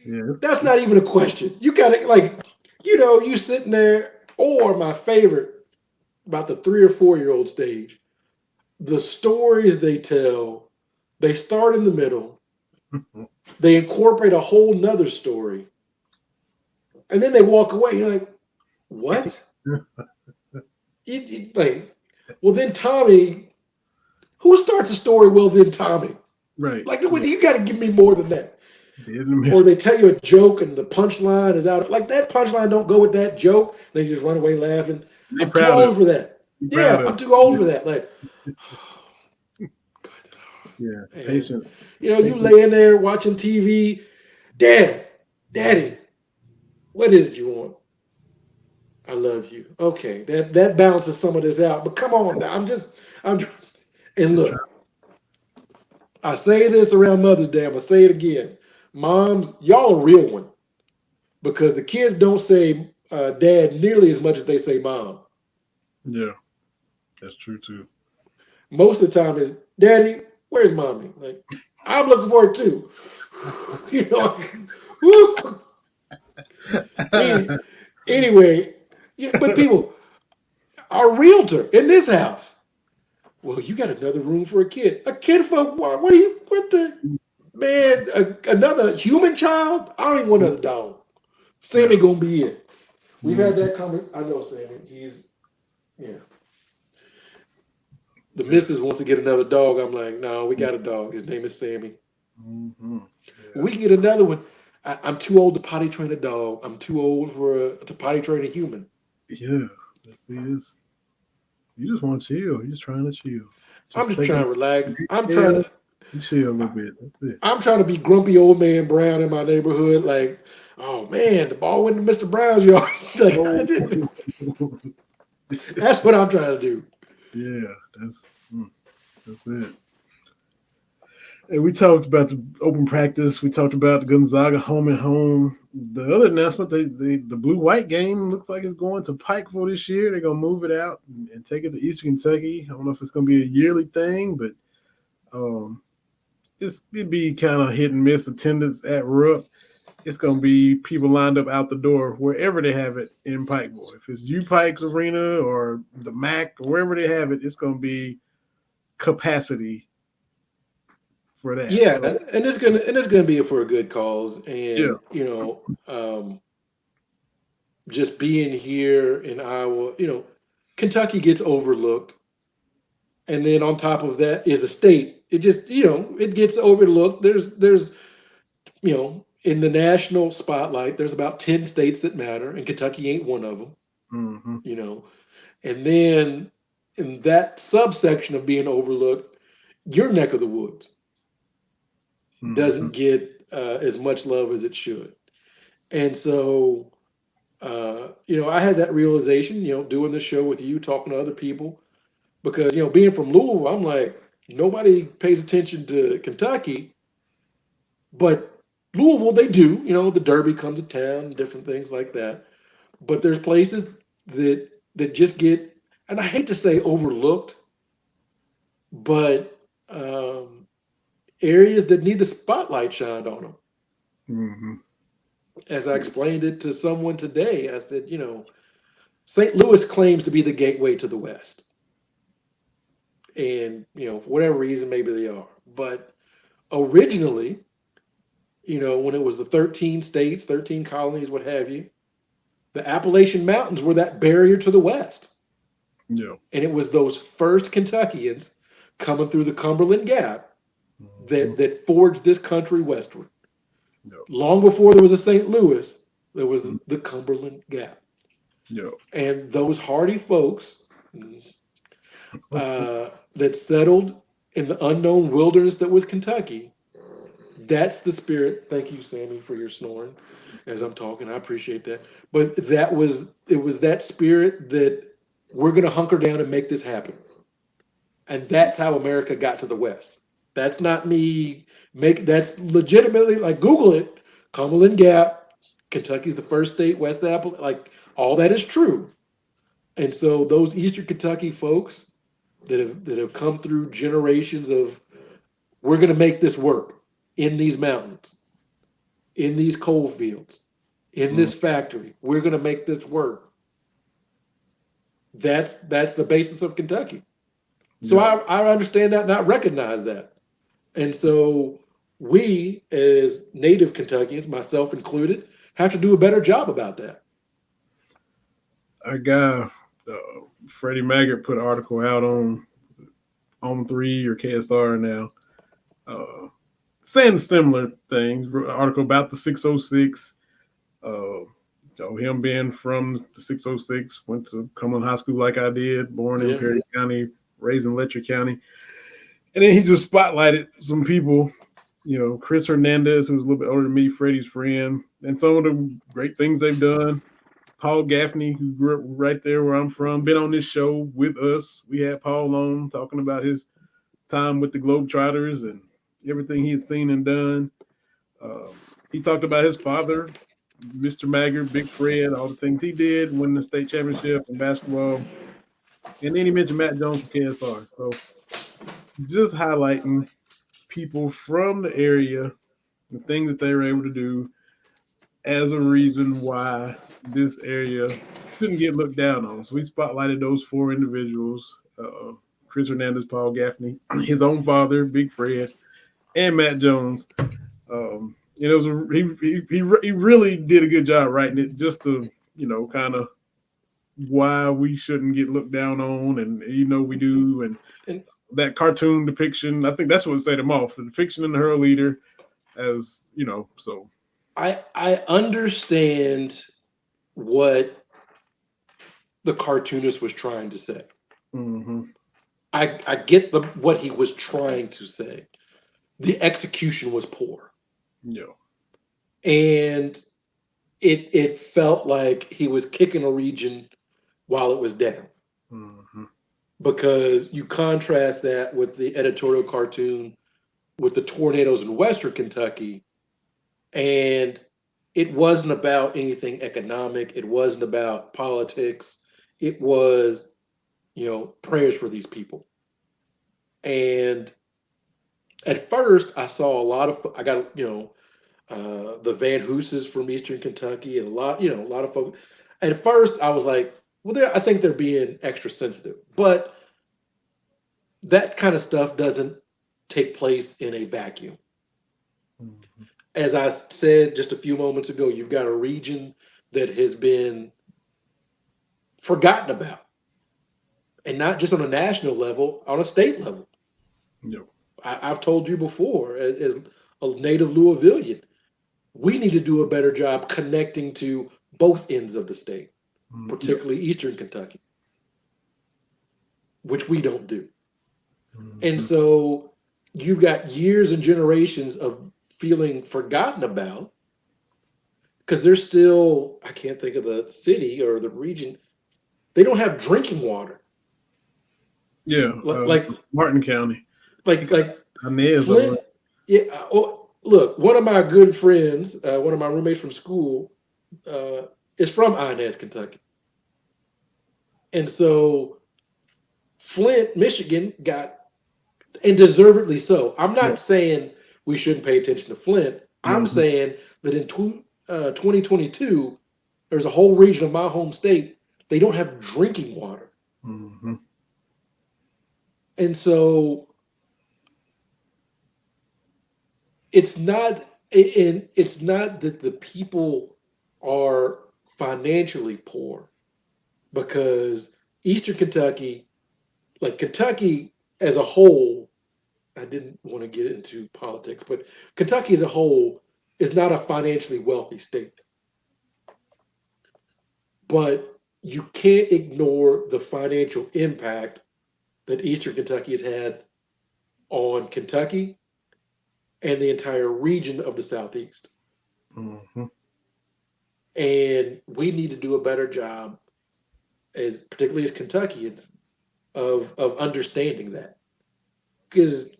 Yeah, that's not even a question. You got to you sitting there. Or my favorite, about the 3 or 4 year old stage, the stories they tell. They start in the middle. They incorporate a whole nother story, and then they walk away. You're like, what? Like, well, then Tommy. Who starts a story? Well, then Tommy. right. Like, Yeah, you got to give me more than that. in the middle. Or they tell you a joke and the punchline is out. Like that punchline don't go with that joke. They just run away laughing. They I'm too proud of old for that. Be proud Yeah, of I'm it. too old Yeah, for that. Like, yeah. and Patient, you patient. laying there watching TV. Daddy, what is it you want? I love you. Okay, that balances some of this out. But come on now, I'm. And Just try. look, I say this around Mother's Day. I'm gonna say it again. Moms, y'all a real one because the kids don't say dad nearly as much as they say mom. Yeah, that's true too. Most of the time is daddy, where's mommy? Like, I'm looking for it too. you know, woo. Any- anyway, yeah, but people, our realtor in this house. Well, you got another room for a kid. A kid for what? What the man? Another human child? I don't even want another dog. Sammy Yeah. gonna be it. We've had Mhm. that comment. I know Sammy. He's yeah. The Yeah. missus wants to get another dog. I'm like, no, we got a dog. His name is Sammy. Mm-hmm. Yeah. We can get another one. I'm too old to potty train a dog. I'm too old to potty train a human. Yeah. See, you just want to chill. You're just trying to chill. I'm Just just take trying a to relax. exhale and chill a little bit. That's it. I'm trying to be grumpy old man Brown in my neighborhood. Like, oh man, the ball went to Mr. Brown's yard. like, Oh, that's what I'm trying to do. yeah. That's it. And we talked about the open practice. We talked about the Gonzaga home and home. The other announcement, the blue white game looks like it's going to Pikeville this year. They're gonna move it out and take it to Eastern Kentucky. I don't know if it's gonna be a yearly thing, but um, it'd be kind of hit and miss attendance at Rupp. It's gonna be people lined up out the door wherever they have it in Pikeville. If it's U Pikes Arena or the MAC or wherever they have it, it's gonna be capacity for that. Yeah, So and it's gonna be for a good cause, yeah. and just being here in Iowa, Kentucky gets overlooked, and then on top of that is a state. It just it gets overlooked. There's in the national spotlight, there's about 10 states that matter, and Kentucky ain't one of them. Mm-hmm. You know, and then in that subsection of being overlooked, your neck of the woods Mm-hmm. doesn't get as much love as it should. And so, I had that realization, doing the show with you, talking to other people, because, being from Louisville, I'm like, nobody pays attention to Kentucky, but Louisville, they do. The Derby comes to town, different things like that. But there's places that just get, and I hate to say overlooked, but areas that need the spotlight shined on them. Mm-hmm. As I explained it to someone today, I said, St. Louis claims to be the gateway to the West. And, for whatever reason, maybe they are. But originally, when it was the 13 states, 13 colonies, what have you, the Appalachian Mountains were that barrier to the West. Yeah. And it was those first Kentuckians coming through the Cumberland Gap Mm-hmm. that forged this country westward. Yeah. Long before there was a St. Louis, there was the Cumberland Gap. Yeah. And those hardy folks that settled in the unknown wilderness that was Kentucky. That's the spirit. Thank you, Sammy, for your snoring as I'm talking. I appreciate that. But it was that spirit that we're going to hunker down and make this happen. And that's how America got to the West. That's not me that's legitimately, like, Google it. Cumberland Gap, Kentucky's the first state, West Apple, like, all that is true. And so those Eastern Kentucky folks that have come through generations of, we're going to make this work in these mountains, in these coal fields, in this factory. We're going to make this work. That's the basis of Kentucky. So I understand that and I recognize that. And so we, as native Kentuckians, myself included, have to do a better job about that. A guy, Freddie Maggart, put an article out on 3 or KSR now, saying similar things. Article about the 606. Him being from the 606, went to Cumberland High School like I did, born in Perry County, raised in Letcher County. And then he just spotlighted some people, Chris Hernandez, who's a little bit older than me, Freddie's friend, and some of the great things they've done. Paul Gaffney, who grew up right there where I'm from, been on this show with us. We had Paul on talking about his time with the Globetrotters and everything he had seen and done. He talked about his father, Mr. Maggart, Big Fred, all the things he did, winning the state championship in basketball. And then he mentioned Matt Jones from KSR. So just highlighting people from the area, the things that they were able to do as a reason why this area shouldn't get looked down on. So we spotlighted those 4 individuals, Chris Hernandez, Paul Gaffney, his own father, Big Fred, and Matt Jones. It was he really did a good job writing it, just to, kind of why we shouldn't get looked down on, and we do, and that cartoon depiction. I think that's what set him off. The depiction in the Hurl Leader, as so. I understand what the cartoonist was trying to say. Mm-hmm. I get what he was trying to say. The execution was poor. Yeah. And it felt like he was kicking a region while it was down. Mm-hmm. Because you contrast that with the editorial cartoon with the tornadoes in Western Kentucky, and it wasn't about anything economic. It wasn't about politics. It was, prayers for these people. And at first, I saw I got, the Van Hooses from Eastern Kentucky, and a lot of folks. At first, I was like, well, I think they're being extra sensitive, but that kind of stuff doesn't take place in a vacuum. Mm-hmm. As I said just a few moments ago, you've got a region that has been forgotten about, and not just on a national level, on a state level. No. I've told you before, as a native Louisvillian, we need to do a better job connecting to both ends of the state, particularly Eastern Kentucky, which we don't do. Mm-hmm. And so you've got years and generations of feeling forgotten about, because there's still, I can't think of the city or the region, they don't have drinking water. Yeah, like Martin County. Like Flint. Yeah. Oh, look, one of my good friends, one of my roommates from school, is from Inez, Kentucky. And so Flint, Michigan got, and deservedly so. I'm not saying we shouldn't pay attention to Flint. I'm saying that in 2022, there's a whole region of my home state, they don't have drinking water. Mm-hmm. And so it's not that the people are financially poor, because Eastern Kentucky, like Kentucky as a whole, I didn't want to get into politics, but Kentucky as a whole is not a financially wealthy state. But you can't ignore the financial impact that Eastern Kentucky has had on Kentucky and the entire region of the Southeast. Mm-hmm. And we need to do a better job, as particularly as Kentuckians, of understanding that. Because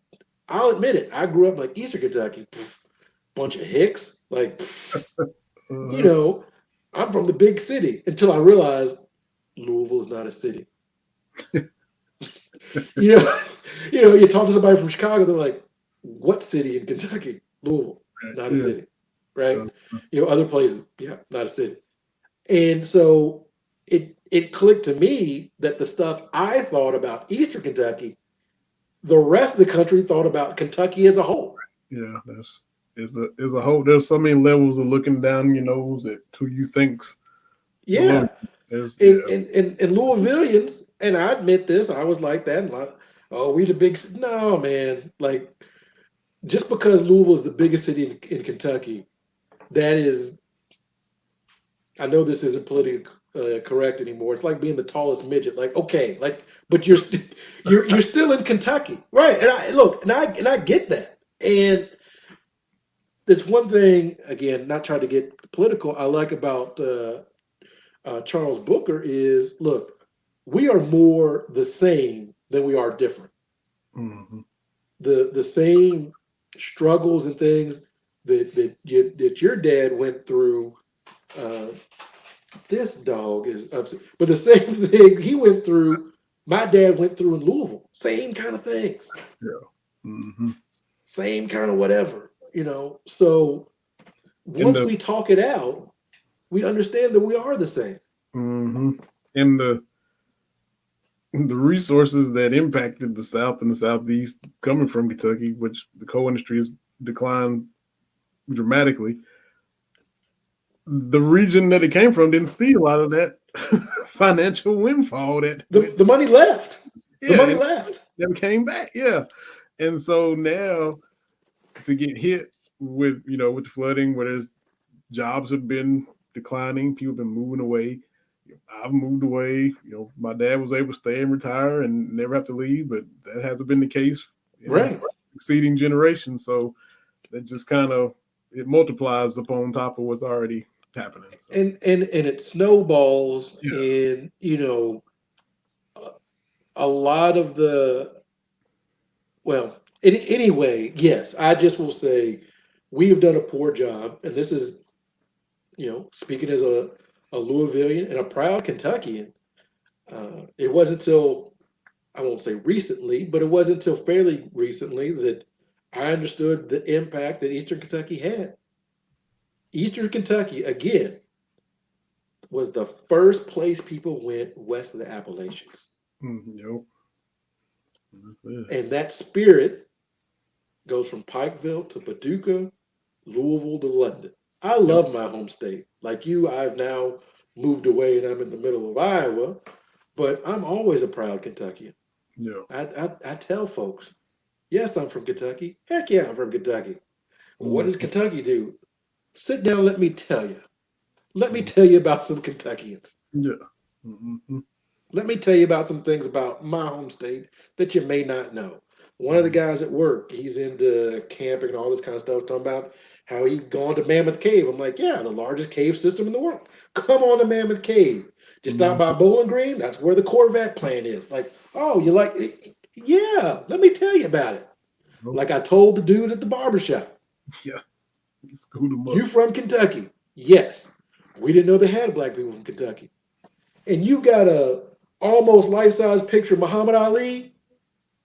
I'll admit it, I grew up like Eastern Kentucky, bunch of hicks. Like, you know, I'm from the big city until I realized Louisville is not a city. you know, you talk to somebody from Chicago, they're like, "What city in Kentucky? Louisville, not a Yeah. city, right?" Other places, yeah, not a city. And so it clicked to me that the stuff I thought about Eastern Kentucky, the rest of the country thought about Kentucky as a whole. Yeah, is a whole. There's so many levels of looking down your nose at who you think's below. Yeah. And Louisvillians, and I admit this, I was like that. Like, oh, we the big. No, man. Like, just because Louisville is the biggest city in Kentucky, that is. I know this isn't politically correct anymore. It's like being the tallest midget. Like, okay, like, but you're still in Kentucky, right? And I look, and I get that. And it's one thing, again, not trying to get political. I like about Charles Booker is, look, we are more the same than we are different. Mm-hmm. The same struggles and things that your dad went through. This dog is upset, but the same thing he went through, my dad went through in Louisville. Same kind of things. Yeah. Mm-hmm. Same kind of whatever. So once we talk it out, we understand that we are the same. Mm-hmm. And the resources that impacted the South and the Southeast coming from Kentucky, which the coal industry has declined dramatically. The region that it came from didn't see a lot of that financial windfall that the money left. Yeah, the money left. Never came back. Yeah. And so now to get hit with, with the flooding, where there's jobs have been declining, people have been moving away. I've moved away. My dad was able to stay and retire and never have to leave, but that hasn't been the case in succeeding generations. So that just kind of it multiplies upon top of what's already happening. So. And it snowballs, and a lot of anyway, yes, I just will say we have done a poor job, and this is speaking as a Louisvillian and a proud Kentuckian. It wasn't until, I won't say recently, but it wasn't until fairly recently that I understood the impact that Eastern Kentucky had. Eastern Kentucky, again, was the first place people went west of the Appalachians. Yep. And that spirit goes from Pikeville to Paducah, Louisville to London. I love my home state. Like you, I've now moved away and I'm in the middle of Iowa, but I'm always a proud Kentuckian. Yeah. I tell folks, yes, I'm from Kentucky. Heck yeah, I'm from Kentucky. What does Kentucky do? Sit down, let me tell you. Let me tell you about some Kentuckians. Yeah. Mm-hmm. Let me tell you about some things about my home state that you may not know. One of the guys at work, he's into camping and all this kind of stuff, talking about how he'd gone to Mammoth Cave. I'm like, yeah, the largest cave system in the world. Come on to Mammoth Cave. Just stop by Bowling Green. That's where the Corvette plant is. Like, oh, you like it? Yeah, let me tell you about it. Like I told the dudes at the barbershop. Yeah. You from Kentucky? Yes. We didn't know they had black people from Kentucky. And you got a almost life-size picture of Muhammad Ali?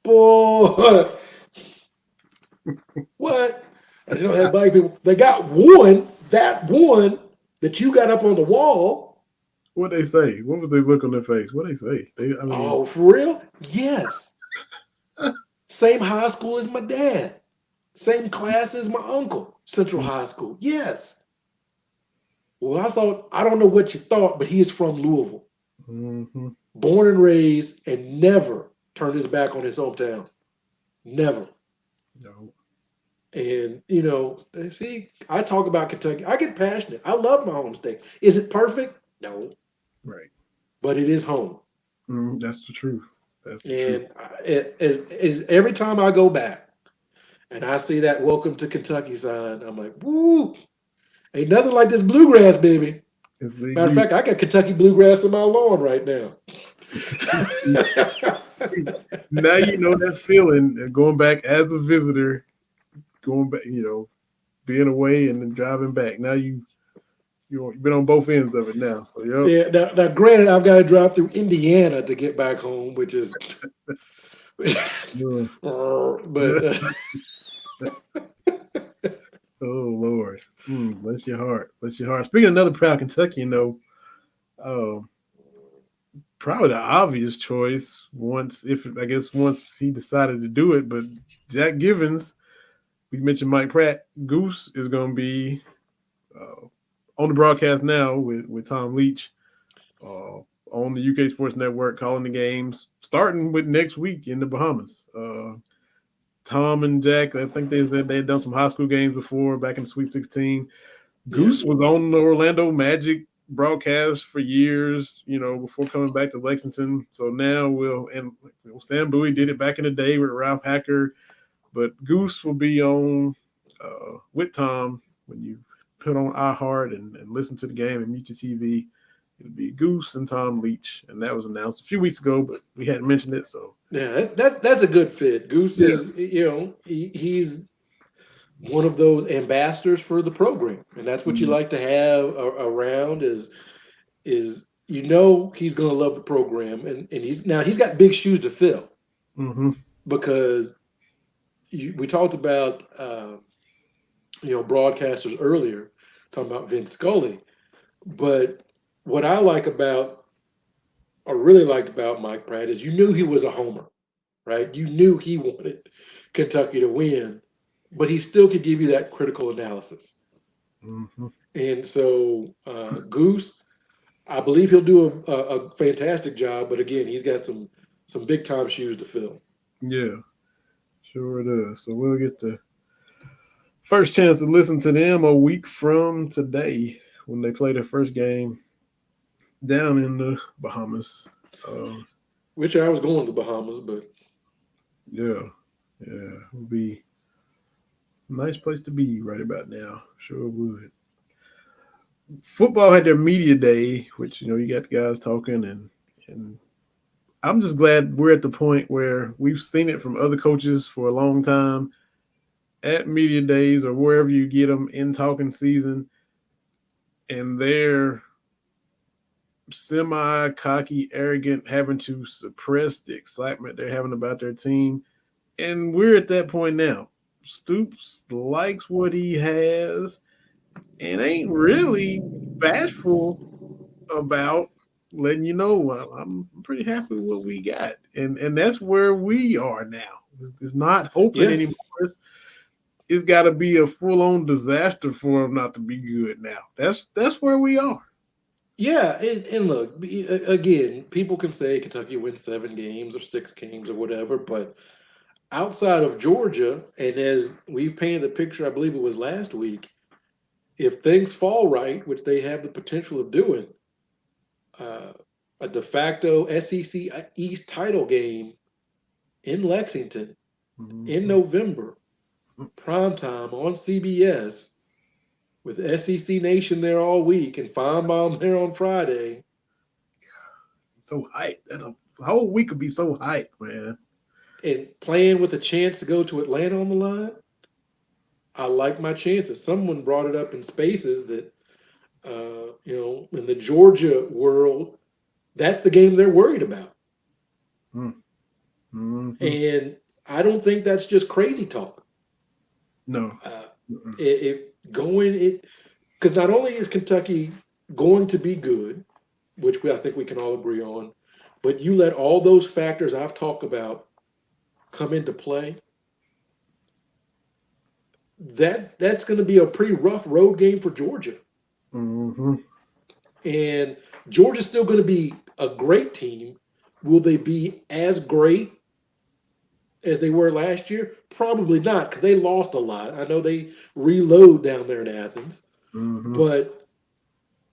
Boy. What? I didn't know they had black people. They got one that you got up on the wall. What'd they say? What was they look on their face? What'd they say? Oh, for real? Yes. Same high school as my dad. Same class as my uncle. Central High School. Yes. Well, I don't know what you thought, but he is from Louisville. Mm-hmm. Born and raised, and never turned his back on his hometown. Never. No. And, see, I talk about Kentucky. I get passionate. I love my home state. Is it perfect? No. Right. But it is home. That's the truth. That's the truth. And every time I go back and I see that "Welcome to Kentucky" sign, I'm like, "Woo! Ain't nothing like this bluegrass, baby." It's Matter of indeed. fact, I got Kentucky bluegrass in my lawn right now. Now you know that feeling of going back as a visitor, going back, being away and then driving back. Now you've been on both ends of it now. So yep. Yeah. Now, granted, I've got to drive through Indiana to get back home, which is, Yeah. but Oh Lord. Bless your heart. Bless your heart. Speaking of another proud Kentuckian, though, uh, probably the obvious choice once he decided to do it, but Jack Givens, we mentioned Mike Pratt, Goose is going to be uh, on the broadcast now with Tom Leach uh, on the UK Sports Network, calling the games, starting with next week in the Bahamas. Tom and Jack, I think they said they had done some high school games before back in Sweet 16. Goose was on the Orlando Magic broadcast for years, before coming back to Lexington. So now Sam Bowie did it back in the day with Ralph Hacker, but Goose will be on with Tom when you put on iHeart and listen to the game and mute your TV. It'll be Goose and Tom Leach, and that was announced a few weeks ago, but we hadn't mentioned it. So yeah, that's a good fit. Goose is, he's one of those ambassadors for the program, and that's what you like to have around. Is he's going to love the program, and he's got big shoes to fill because we talked about broadcasters earlier, talking about Vin Scully, but what I really liked about Mike Pratt is you knew he was a homer, right? You knew he wanted Kentucky to win, but he still could give you that critical analysis. And so Goose, I believe he'll do a fantastic job, but again, he's got some big time shoes to fill. Yeah, sure does. So we'll get the first chance to listen to them a week from today when they play their first game down in the Bahamas. Which I was going to the Bahamas, but yeah, it'll be a nice place to be right about now. Sure would. Football had their media day, which you got the guys talking, and I'm just glad we're at the point where we've seen it from other coaches for a long time at media days or wherever you get them in talking season, and they're semi-cocky, arrogant, having to suppress the excitement they're having about their team. And we're at that point now. Stoops likes what he has and ain't really bashful about letting you know I'm pretty happy with what we got. And that's where we are now. It's not hoping anymore. It's got to be a full-on disaster for him not to be good now. That's where we are. Yeah, and look, again, people can say Kentucky wins 7 games or 6 games or whatever, but outside of Georgia, and as we've painted the picture, I believe it was last week, if things fall right, which they have the potential of doing, a de facto SEC East title game in Lexington in November, primetime on CBS, with SEC Nation there all week and Feinbaum there on Friday. So hyped. The whole week could be so hyped, man. And playing with a chance to go to Atlanta on the line, I like my chances. Someone brought it up in Spaces that, in the Georgia world, that's the game they're worried about. And I don't think that's just crazy talk. No. Because not only is Kentucky going to be good, which I think we can all agree on, but you let all those factors I've talked about come into play, that's going to be a pretty rough road game for Georgia. And Georgia's still going to be a great team. Will they be as great as they were last year? Probably not, because they lost a lot. I know they reload down there in Athens, but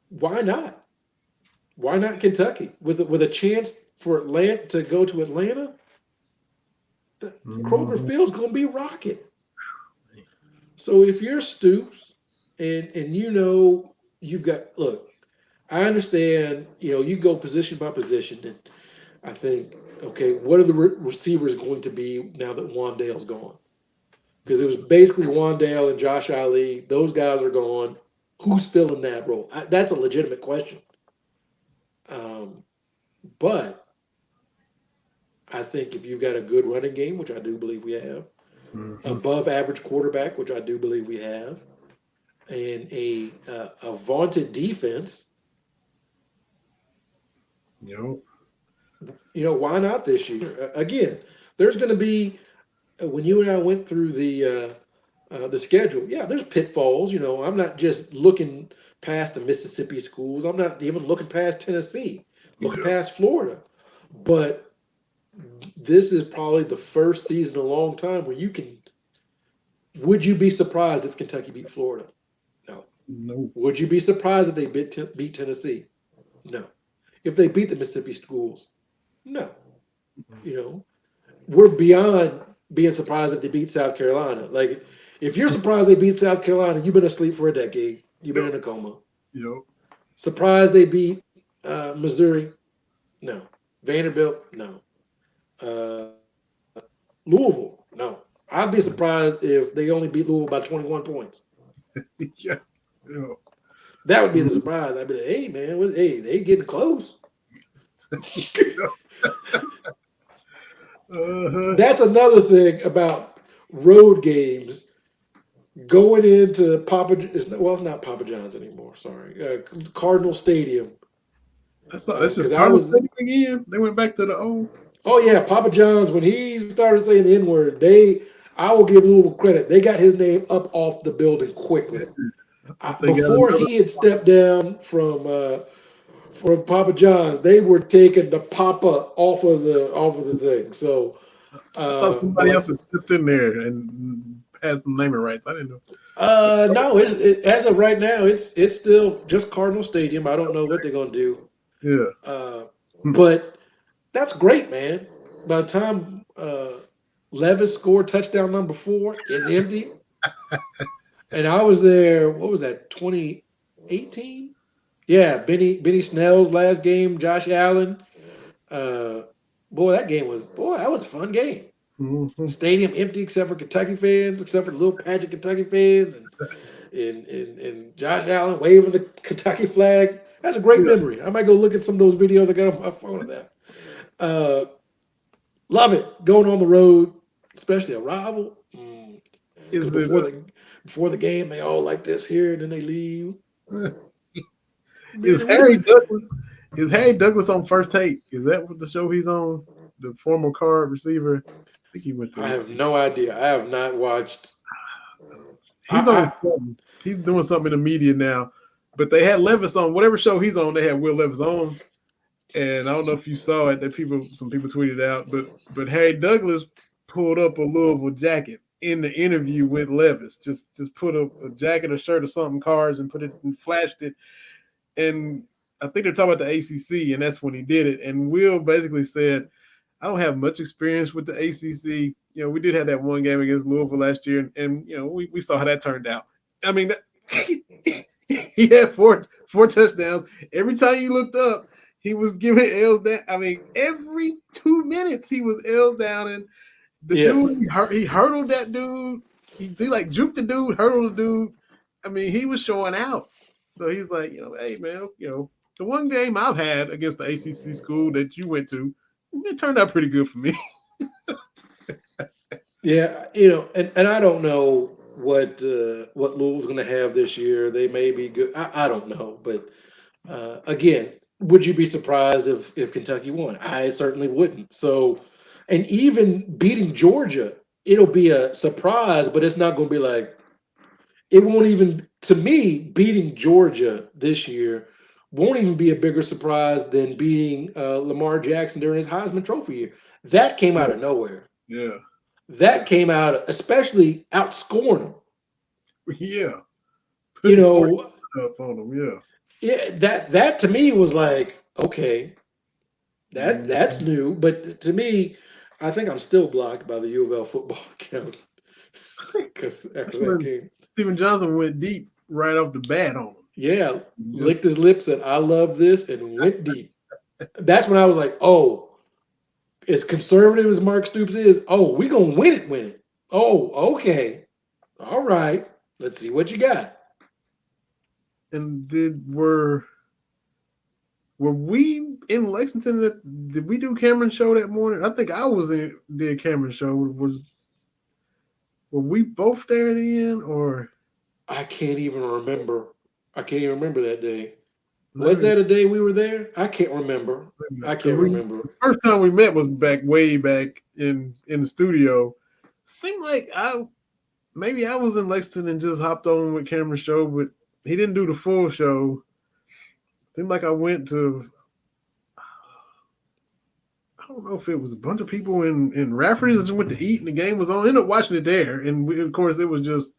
why not? Why not Kentucky with a chance for Atlanta to go to Atlanta, the Kroger Field's going to be rocking. So if you're Stoops and you've got, look, I understand, you go position by position, and I think, okay, what are the receivers going to be now that Wandale's gone? Because it was basically Wandale and Josh Ali. Those guys are gone. Who's filling that role? That's a legitimate question. But I think if you've got a good running game, which I do believe we have, above average quarterback, which I do believe we have, and a vaunted defense, why not this year? Again, there's going to be, when you and I went through the schedule, there's pitfalls. I'm not just looking past the Mississippi schools. I'm not even looking past Tennessee, looking past Florida. But this is probably the first season in a long time where would you be surprised if Kentucky beat Florida? No. Would you be surprised if they beat Tennessee? No. If they beat the Mississippi schools? No. We're beyond being surprised if they beat South Carolina. Like, if you're surprised they beat South Carolina, you've been asleep for a decade. You've been in a coma. Surprised they beat Missouri? No. Vanderbilt? No. Louisville? No. I'd be surprised if they only beat Louisville by 21 points. That would be the surprise. I'd be like, hey, man, they getting close. That's another thing about road games. Going into it's not Papa John's anymore. Sorry, Cardinal Stadium. That's just Cardinal Stadium again. They went back to the old. Oh yeah, Papa John's. When he started saying the N-word, I will give Louisville credit. They got his name up off the building quickly. Before he had stepped down from Papa John's, they were taking the Papa off of the thing. So I thought somebody else had stepped in there and had some naming rights. I didn't know. No, as of right now, it's still just Cardinal Stadium. I don't know what they're gonna do. Yeah. But that's great, man. By the time Levis scored touchdown number 4, it's empty. And I was there, what was that, 2018? Yeah, Benny Snell's last game, Josh Allen. That was a fun game. Stadium empty except for Kentucky fans, except for the little pageant Kentucky fans, and Josh Allen waving the Kentucky flag. That's a great memory. I might go look at some of those videos I got on my phone of that. Love it. Going on the road, especially a rival. Before the game, they all like this here, and then they leave. Is Harry Douglas on First Take? Is that what the show he's on? The former card receiver? I think he went there. I have no idea. I have not watched. He's on something. He's doing something in the media now. But they had Levis on. Whatever show he's on, they had Will Levis on. And I don't know if you saw it. Some people tweeted out. But Harry Douglas pulled up a Louisville jacket in the interview with Levis. Just put a jacket, a shirt, or something, cards, and put it and flashed it. And I think they're talking about the ACC, and that's when he did it. And Will basically said, I don't have much experience with the ACC. We did have that one game against Louisville last year, and we saw how that turned out. I mean, he had four touchdowns. Every time you looked up, he was giving L's down. I mean, every 2 minutes he was L's down, and dude, he hurdled that dude. He like juked the dude, hurdled the dude. I mean, he was showing out. So he's like, hey man, the one game I've had against the ACC school that you went to, it turned out pretty good for me. Yeah, and I don't know what Louisville's going to have this year. They may be good. I don't know, but again, would you be surprised if Kentucky won? I certainly wouldn't. So, and even beating Georgia, it'll be a surprise, but it's not going to be like, it won't even, to me, beating Georgia this year won't even be a bigger surprise than beating Lamar Jackson during his Heisman Trophy year. That came out of nowhere. Yeah. That came out, especially outscoring him. Yeah. Up on him, yeah. Yeah, that to me was like, okay, That's new. But to me, I think I'm still blocked by the U of L football account because That's after that when game, Steven Johnson went deep right off the bat on him. yeah, Just licked his lips, said "I love this," and went deep. That's when I was like, oh, as conservative as Mark Stoops is, oh, we gonna win it. Oh, okay, all right. Let's see what you got. and were we in Lexington? Did we do Cameron's show that morning? I think I was in did Cameron's show. Were we both there then, or I can't even remember. I can't even remember that day. Was maybe? that a day we were there? I can't remember. I Because can't remember. the first time we met was way back in the studio. Seemed like maybe I was in Lexington and just hopped on with Cameron's show, but he didn't do the full show. Seemed like I went to. I don't know if it was a bunch of people in Rafferty's that just went to eat and the game was on. I ended up watching it there, and of course it was just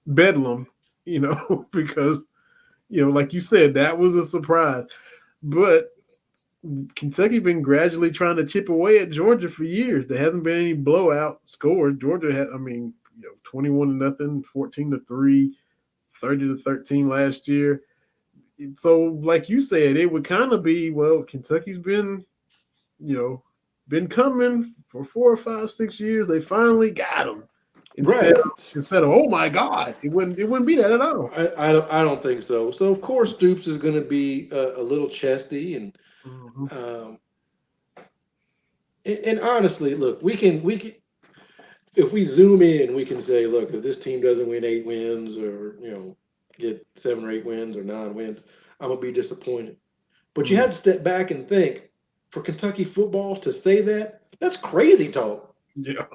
bedlam, because like you said, that was a surprise. But Kentucky been gradually trying to chip away at Georgia for years. There hasn't been any blowout scores. Georgia had, 21-0, 14-3, 30-13 last year. So, like you said, it would kind of be, well, Kentucky's been coming for 4 or 5, 6 years. They finally got them. Right. Instead of oh my God, it wouldn't be that at all. I don't think so. So of course Stoops is going to be a little chesty Mm-hmm. and honestly, look, we can if we zoom in, we can say, look, if this team doesn't win 8 wins or get 7 or 8 wins or 9 wins, I'm gonna be disappointed. But you Mm-hmm. have to step back and think, for Kentucky football to say that's crazy talk. Yeah.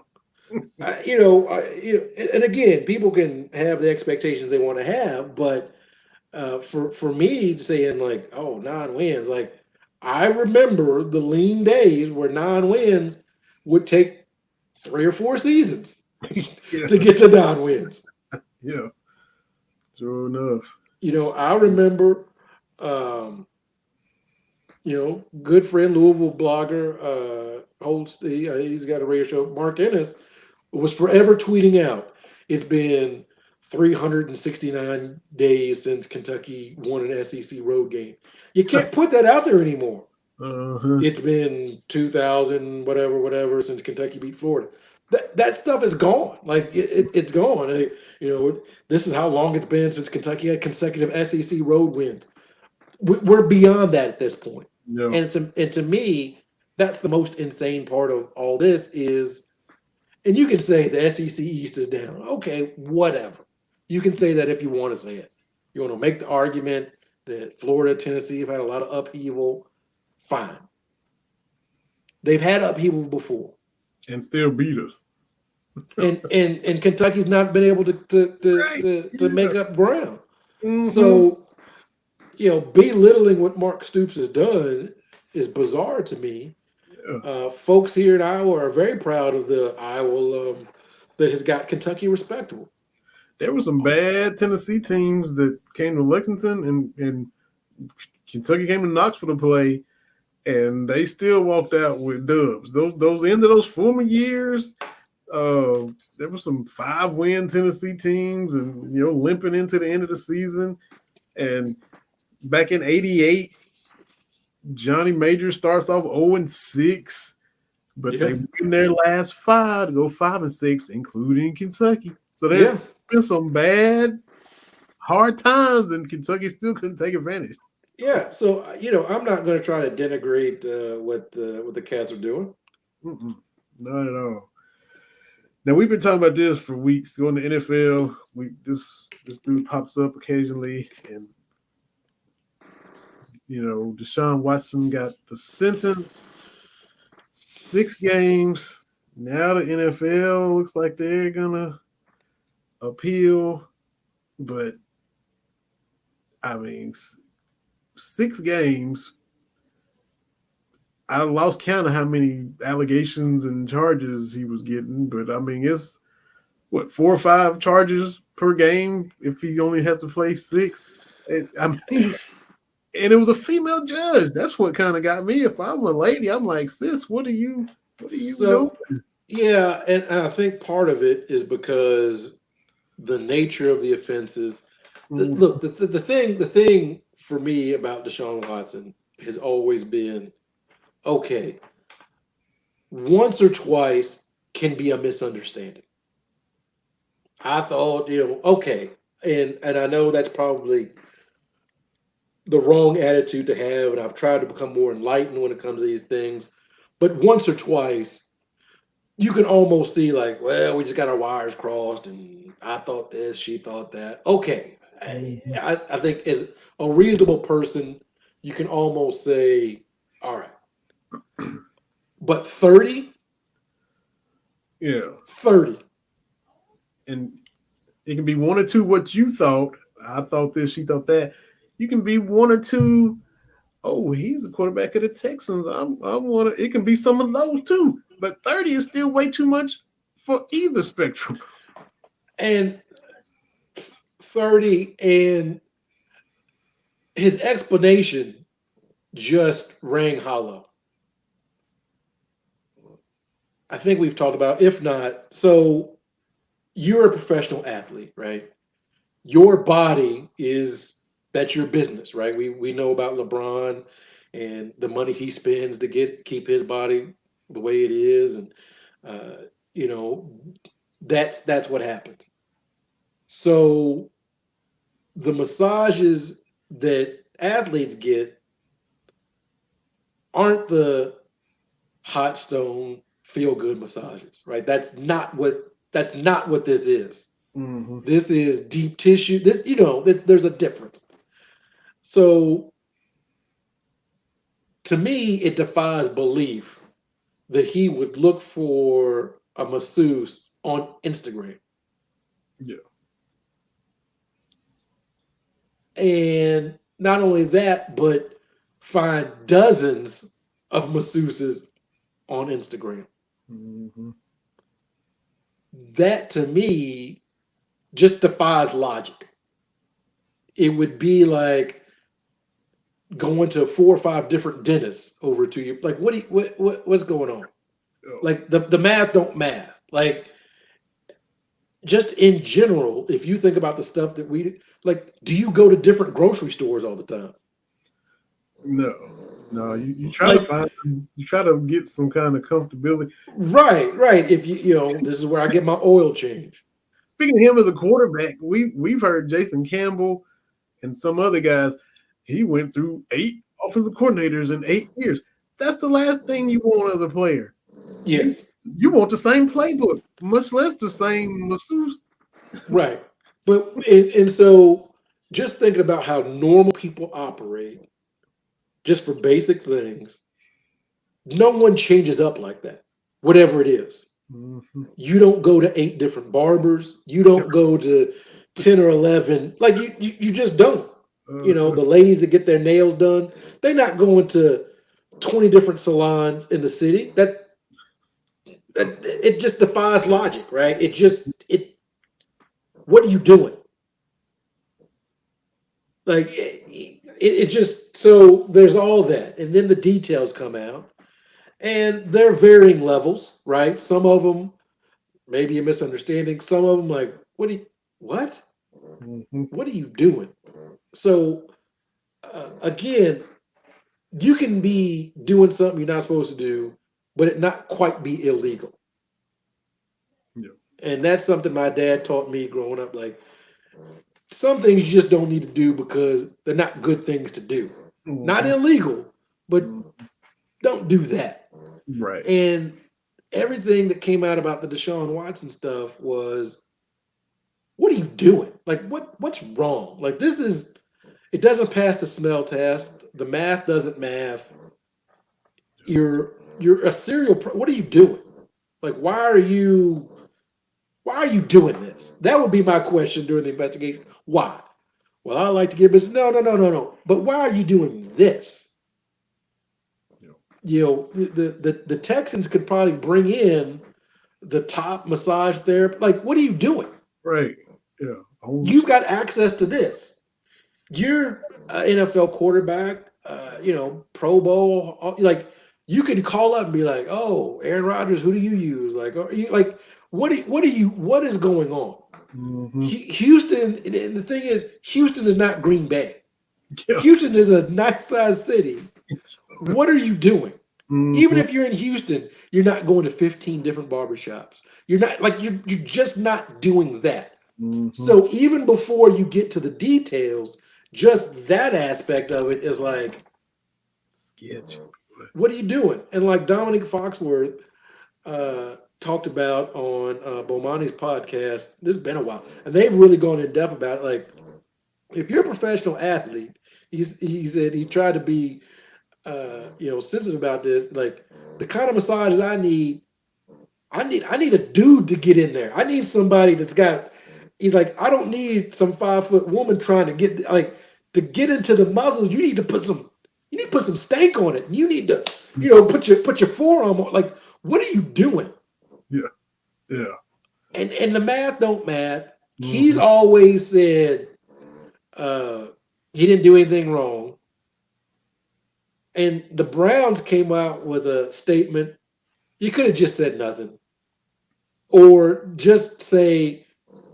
And again, people can have the expectations they want to have, but for me saying like, oh, 9 wins, like I remember the lean days where 9 wins would take 3 or 4 seasons Yeah. to get to 9 wins. Yeah. Sure enough. I remember, good friend Louisville blogger Holtz, he's got a radio show. Mark Ennis was forever tweeting out, it's been 369 days since Kentucky won an SEC road game. You can't put that out there anymore. Uh-huh. It's been 2000, whatever, since Kentucky beat Florida. That stuff is gone. Like it's gone. This is how long it's been since Kentucky had consecutive SEC road wins. We're beyond that at this point. Yeah. And to me, that's the most insane part of all this is. And you can say the SEC East is down. Okay, whatever. You can say that if you want to say it. You want to make the argument that Florida, Tennessee have had a lot of upheaval. Fine. They've had upheaval before. And still beat us. And Kentucky's not been able to Right. make up ground. Mm-hmm. So, belittling what Mark Stoops has done is bizarre to me. Yeah. Folks here in Iowa are very proud of the Iowa alum that has got Kentucky respectable. There were some bad Tennessee teams that came to Lexington and Kentucky came to Knoxville to play, and they still walked out with dubs. Those end of those former years, there were some 5-win Tennessee teams, and limping into the end of the season. And back in '88, Johnny Major starts off 0-6, but they win their last 5 to go 5-6, including Kentucky. So there's been some bad, hard times, and Kentucky still couldn't take advantage. Yeah, so I'm not going to try to denigrate what the Cats are doing. Not at all. Now we've been talking about this for weeks. Going to NFL, this dude pops up occasionally, and Deshaun Watson got the sentence, 6 games. Now the NFL looks like they're gonna appeal, but 6 games. I lost count of how many allegations and charges he was getting, but it's 4 or 5 charges per game if he only has to play 6. And it was a female judge. That's what kind of got me. If I'm a lady, I'm like, sis, what are you doing? Yeah, and I think part of it is because the nature of the offenses. Look, the thing for me about Deshaun Watson has always been okay. Once or twice can be a misunderstanding. I thought, okay, and I know that's probably the wrong attitude to have, and I've tried to become more enlightened when it comes to these things. But once or twice, you can almost see like, well, we just got our wires crossed, and I thought this, she thought that. Okay, I think as a reasonable person, you can almost say, all right. But 30, Yeah. 30. And it can be one or two what you thought. I thought this, she thought that. You can be one or two. Oh, he's the quarterback of the Texans. I want to. It can be some of those too. But 30 is still way too much for either spectrum. And 30, and his explanation just rang hollow. I think we've talked about, if not, so you're a professional athlete, right? Your body that's your business, right? We know about LeBron and the money he spends to keep his body the way it is, and uh, you know that's what happened. So the massages that athletes get aren't the hot stone feel good massages, right? That's not what this is. Mm-hmm. This is deep tissue. There's a difference. So to me, it defies belief that he would look for a masseuse on Instagram. Yeah. And not only that, but find dozens of masseuses on Instagram. Mm-hmm. That to me just defies logic. It would be like going to 4 or 5 different dentists over to you. Like, what's going on? Oh. Like the math don't math. Like, just in general, if you think about the stuff that we like, do you go to different grocery stores all the time? No. You try to Like, find, you try to get some kind of comfortability. right. If this is where I get my oil change. Speaking of him as a quarterback, we've heard Jason Campbell and some other guys. He went through 8 offensive coordinators in 8 years. That's the last thing you want as a player. Yes. You want the same playbook, much less the same masseuse. Right. But and so just thinking about how normal people operate, just for basic things, no one changes up like that, whatever it is. Mm-hmm. You don't go to 8 different barbers. You don't go to 10 or 11. Like, you just don't. The ladies that get their nails done, they're not going to 20 different salons in the city. That it just defies logic, right? What are you doing? Like, it just, so there's all that, and then the details come out, and they're varying levels, right? Some of them maybe a misunderstanding. Some of them like, what? Mm-hmm. What are you doing? So again, you can be doing something you're not supposed to do, but it not quite be illegal. Yeah. And that's something my dad taught me growing up. Like, some things you just don't need to do because they're not good things to do. Mm-hmm. Not illegal, but don't do that. Right. And everything that came out about the Deshaun Watson stuff was, what are you doing? Like, what's wrong? Like, it doesn't pass the smell test. The math doesn't math. You're a serial. What are you doing? Like, why are you doing this? That would be my question during the investigation. Why? Well, I like to give business. No. But why are you doing this? The Texans could probably bring in the top massage therapist. Like, what are you doing? Right. Yeah. You've got access to this. you're an NFL quarterback, Pro Bowl, like you can call up and be like, "Oh, Aaron Rodgers, who do you use?" Like, what is going on? Houston, and the thing is, Houston is not Green Bay. Yeah. Houston is a nice sized city. What are you doing? Even if you're in Houston, you're not going to 15 different barbershops. You're not like you're just not doing that. So even before you get to the details, just that aspect of it is like Sketch. what are you doing? And like Dominic Foxworth talked about on Bomani's podcast, this has been a while, and they've really gone in depth about it. Like, if you're a professional athlete, he said he tried to be sensitive about this. Like, the kind of massages I need a dude to get in there. I need somebody that's got. He's like, I don't need some 5-foot woman trying to get to get into the muscles. You need to put some steak on it. You need to, put your forearm on. Like, what are you doing? Yeah. And the math don't math. He's always said he didn't do anything wrong. And the Browns came out with a statement. You could have just said nothing. Or just say,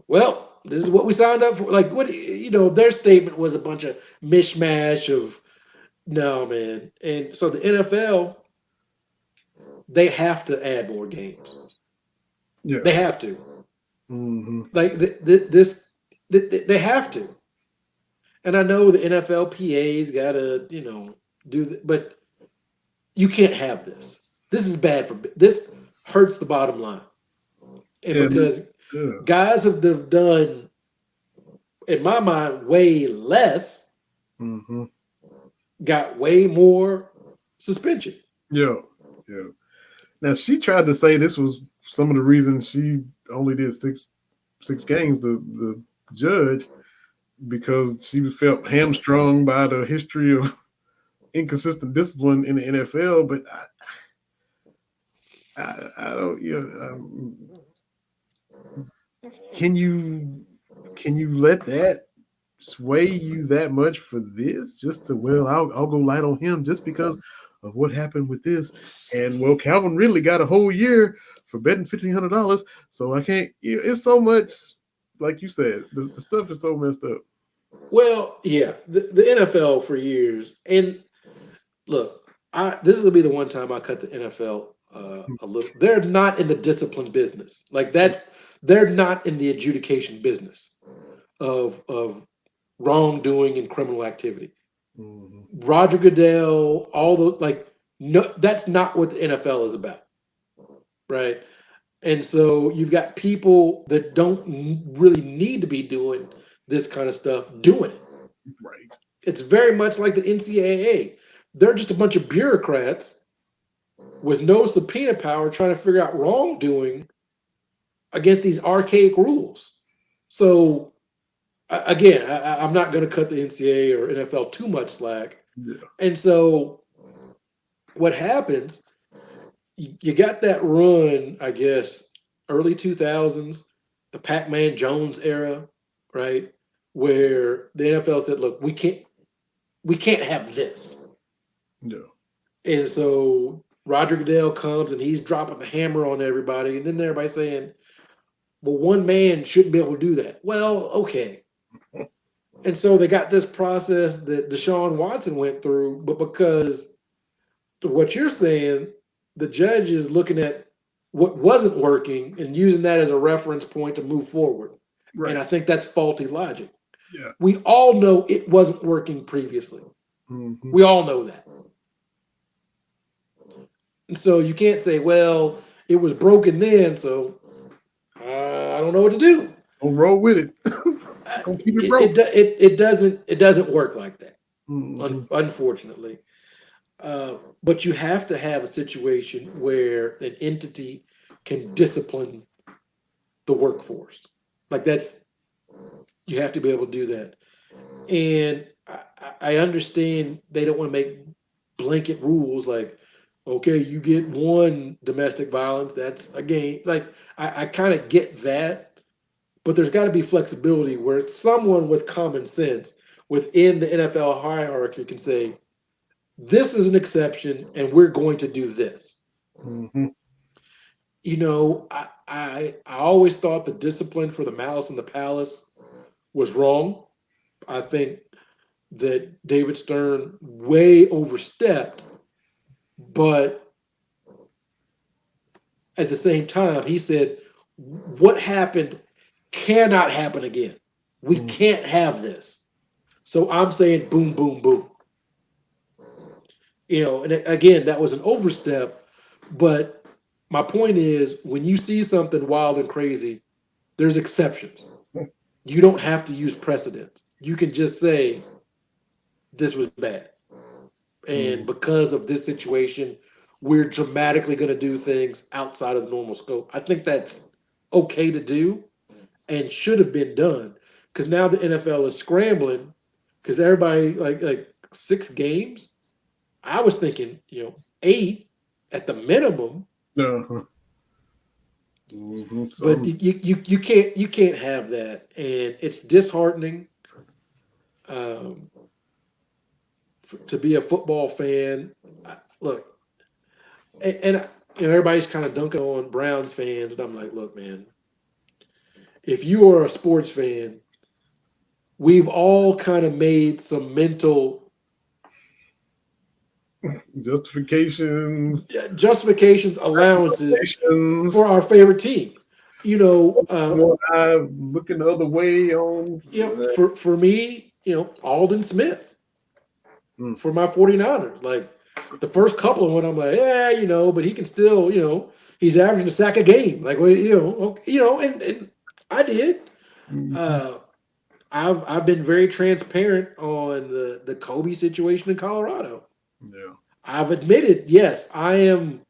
well, this is what we signed up for. Like, what, their statement was a bunch of mishmash of, no, man. And so the NFL, they have to add more games. Yeah. They have to. Like, they have to. And I know the NFLPA's got to, do that, but you can't have this. This is bad this hurts the bottom line. And because guys have done, in my mind, way less, got way more suspension. Yeah. Now, she tried to say this was some of the reasons she only did six games, the judge, because she felt hamstrung by the history of inconsistent discipline in the NFL. But I don't, can you let that sway you that much for this? Just to, well, I'll go light on him just because of what happened with this. And well, Calvin Ridley got a whole year for betting $1,500, so I can't. It's so much, like you said, the stuff is so messed up. Well, yeah, the NFL for years, and look, this will be the one time I cut the NFL a little. They're not in the discipline business. Like they're not in the adjudication business of wrongdoing and criminal activity. Roger Goodell, all those, no, that's not what the NFL is about, right? And so you've got people that don't really need to be doing this kind of stuff doing it. Right. It's very much like the NCAA. They're just a bunch of bureaucrats with no subpoena power trying to figure out wrongdoing against these archaic rules. So, again, I'm not going to cut the NCAA or NFL too much slack. Yeah. And so what happens, you got that run, I guess, early 2000s, the Pac-Man Jones era, right? Where the NFL said, look, we can't have this. Yeah. And so Roger Goodell comes and he's dropping the hammer on everybody. And then everybody's saying, well, one man shouldn't be able to do that. Well, okay. And so they got this process that Deshaun Watson went through, but because what you're saying, the judge is looking at what wasn't working and using that as a reference point to move forward. Right. And I think that's faulty logic. Yeah. We all know it wasn't working previously. We all know that. And so you can't say, well, it was broken then, so I don't know what to do. Don't roll with it. Don't keep it broke. It doesn't work like that, unfortunately. But you have to have a situation where an entity can discipline the workforce. Like you have to be able to do that. And I understand they don't want to make blanket rules like, okay, you get one domestic violence, that's a game. Like, I kind of get that, but there's got to be flexibility where it's someone with common sense within the NFL hierarchy can say, this is an exception and we're going to do this. Mm-hmm. You know, I always thought the discipline for the Malice in the Palace was wrong. I think that David Stern way overstepped, but at the same time, he said, what happened cannot happen again. We can't have this. So I'm saying boom, boom, boom. You know, and again, that was an overstep, but my point is when you see something wild and crazy, there's exceptions. You don't have to use precedent. You can just say this was bad. And because of this situation, we're dramatically going to do things outside of the normal scope. I think that's okay to do and should have been done because now the NFL is scrambling because everybody like 6 games. I was thinking, 8 at the minimum. Uh-huh. But you can't have that, and it's disheartening. To be a football fan, look, and everybody's kind of dunking on Browns fans, and I'm like, look, man, if you are a sports fan, we've all kind of made some mental justifications, allowances for our favorite team. looking the other way on. For me, Alden Smith. For my 49ers. Like the first couple of them, I'm like, yeah, but he can still, he's averaging a sack a game. Like, and I did. I've been very transparent on the Kobe situation in Colorado. Yeah. I've admitted, yes, I am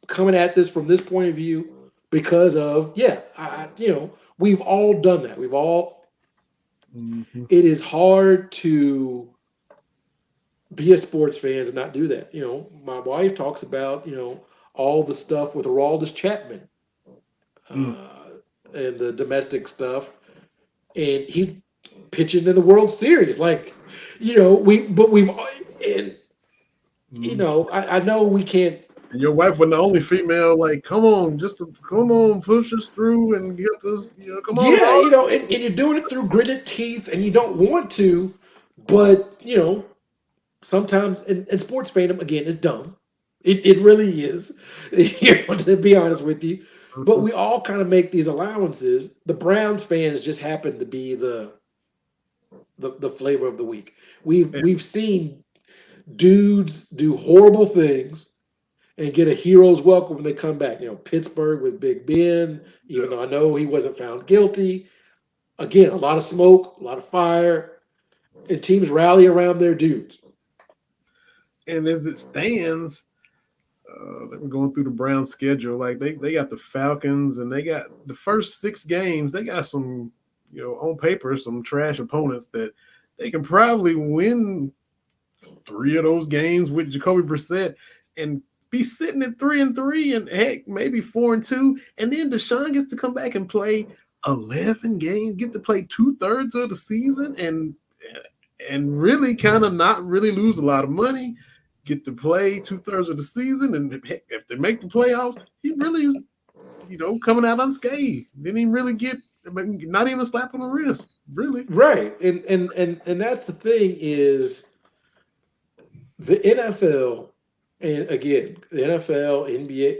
coming at this from this point of view because of, we've all done that. We've all, it is hard to be a sports fan and not do that. My wife talks about, all the stuff with Aroldis Chapman and the domestic stuff. And he's pitching in the World Series. Like, I know we can't. And your wife was the only female, like, come on, push us through and help us, come on. Yeah, and you're doing it through gritted teeth and you don't want to, but, sometimes, and sports fandom, again, is dumb. It really is, to be honest with you. But we all kind of make these allowances. The Browns fans just happen to be the flavor of the week. We've seen dudes do horrible things and get a hero's welcome when they come back. Pittsburgh with Big Ben, even though I know he wasn't found guilty. Again, a lot of smoke, a lot of fire, and teams rally around their dudes. And as it stands, we're going through the Browns schedule. Like they got the Falcons, and they got the first 6 games. They got some, on paper, some trash opponents that they can probably win 3 of those games with Jacoby Brissett and be sitting at 3-3, and heck, maybe 4-2. And then Deshaun gets to come back and play 11 games, get to play 2/3 of the season, and really kind of not really lose a lot of money. Get to play 2/3 of the season, and if they make the playoffs, he really, coming out unscathed. Didn't even really get, not even a slap on the wrist, really. Right, and that's the thing is the NFL, and again, the NFL, NBA,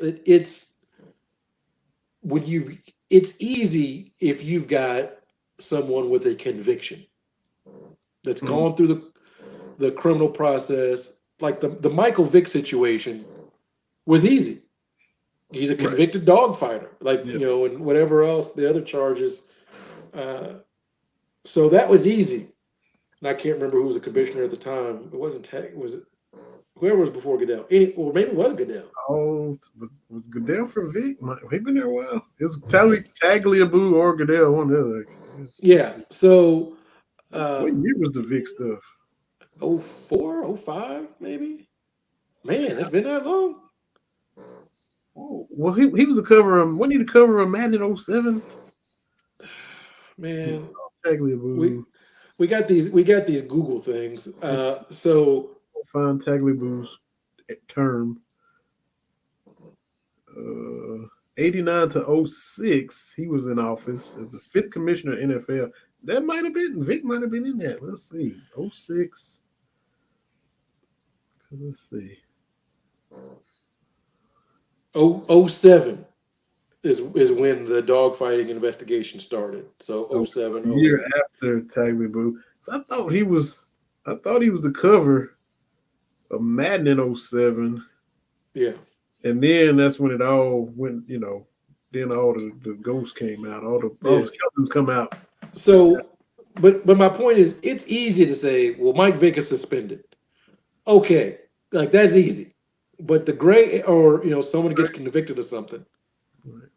it's easy if you've got someone with a conviction that's gone through the criminal process. Like the Michael Vick situation was easy. He's a convicted dog fighter, and whatever else, the other charges. So that was easy. And I can't remember who was the commissioner at the time. It wasn't was it whoever was before Goodell? Maybe it was Goodell. Oh, was Goodell for Vic? He's been there a while. It's Tagliabue or Goodell, one of the other. Yeah. So what year was the Vic stuff? 04, 05, maybe. Man, it's been that long. Oh, well, he was the cover of. When he the cover of Madden in 07? Man, Tagliabue. we got these Google things. So Find Tagliabue's term. 89 to 06, he was in office as the fifth commissioner of NFL. That might have been Vic. Might have been in that. Let's see. 06. So let's see. 07 is when the dogfighting investigation started. So 07. A year after Tagliabue. So I thought he was the cover of Madden in 07. Yeah. And then that's when it all went, then all the ghosts came out, all the skeletons come out. So, but my point is, it's easy to say, well, Mike Vick is suspended. Okay, like that's easy. But the gray, or someone gets convicted of something. Right.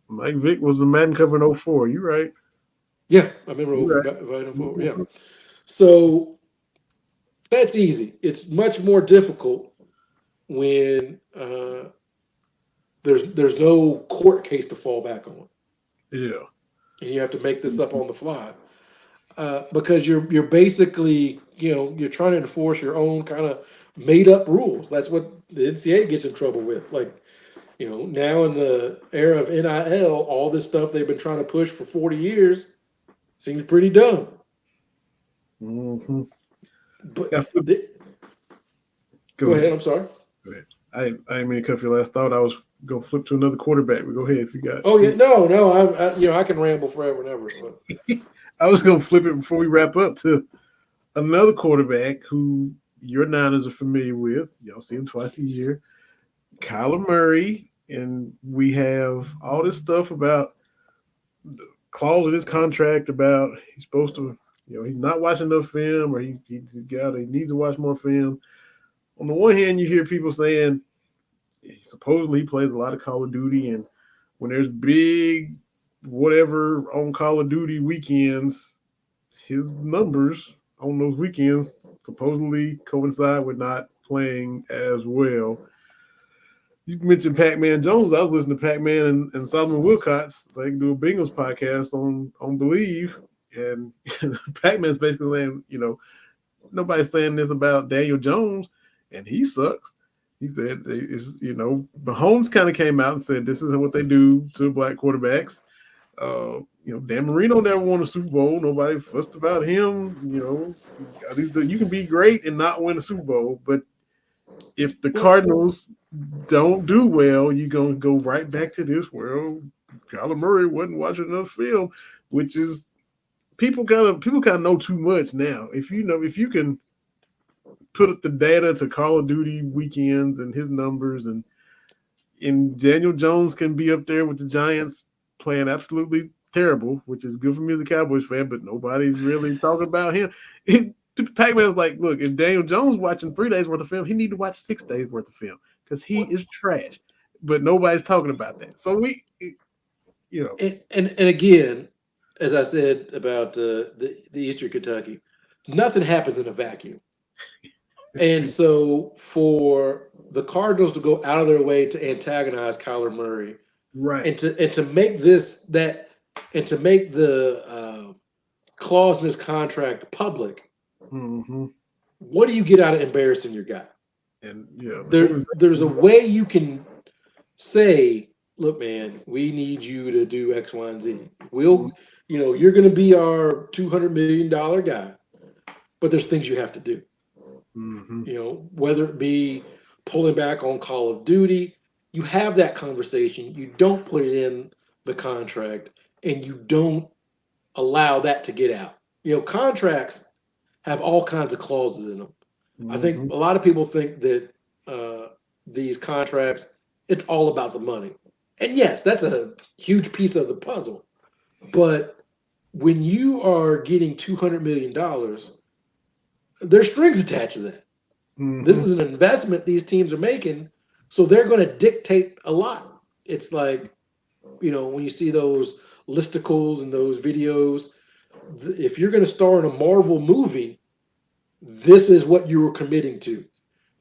Mike Vick was the Madden cover in 04. You right? Yeah, I remember 04. Yeah. So that's easy. It's much more difficult when there's no court case to fall back on. Yeah. And you have to make this up on the fly. Because you're basically, you're trying to enforce your own kind of made up rules. That's what the NCAA gets in trouble with. Like, now in the era of NIL, all this stuff they've been trying to push for 40 years seems pretty dumb. Mm-hmm. But go ahead. I'm sorry. Go ahead. I didn't mean to cut your last thought. I was gonna flip to another quarterback. But go ahead if you got. Oh yeah, no. I can ramble forever and ever. So. I was gonna flip it before we wrap up to another quarterback who your Niners are familiar with. Y'all see him twice a year. Kyler Murray, and we have all this stuff about the clause in his contract about he's supposed to, he's not watching enough film, or he needs to watch more film. On the one hand, you hear people saying supposedly he plays a lot of Call of Duty, and when there's big whatever on Call of Duty weekends, his numbers on those weekends supposedly coincide with not playing as well. You mentioned Pac-Man Jones. I was listening to Pac-Man and Solomon Wilcots. They do a Bengals podcast on Believe, and Pac-Man's basically saying, nobody's saying this about Daniel Jones, and he sucks. He said, Mahomes kind of came out and said this is what they do to black quarterbacks. Dan Marino never won a Super Bowl. Nobody fussed about him. At least you can be great and not win a Super Bowl, but if the Cardinals don't do well, you're gonna go right back to this. Well, Kyler Murray wasn't watching enough film, which is people kind of know too much now. If you can put up the data to Call of Duty weekends and his numbers, and Daniel Jones can be up there with the Giants playing absolutely terrible, which is good for me as a Cowboys fan, but nobody's really talking about him. Pac-Man's like, look, if Daniel Jones watching 3 days worth of film, he need to watch 6 days worth of film because he is trash. But nobody's talking about that. So and again, as I said about the Eastern Kentucky, nothing happens in a vacuum. And so for the Cardinals to go out of their way to antagonize Kyler Murray, right, and to make the clause in his contract public. Mm-hmm. What do you get out of embarrassing your guy? And there's a way you can say, look, man, we need you to do X, Y, and Z. You're going to be our $200 million guy, but there's things you have to do. Mm-hmm. Whether it be pulling back on Call of Duty, you have that conversation. You don't put it in the contract, and you don't allow that to get out. Contracts have all kinds of clauses in them. Mm-hmm. I think a lot of people think that these contracts, it's all about the money. And yes, that's a huge piece of the puzzle. But when you are getting $200 million, there's strings attached to that. Mm-hmm. This is an investment these teams are making, so they're going to dictate a lot. It's like, when you see those listicles and those videos, if you're going to star in a Marvel movie, this is what you were committing to.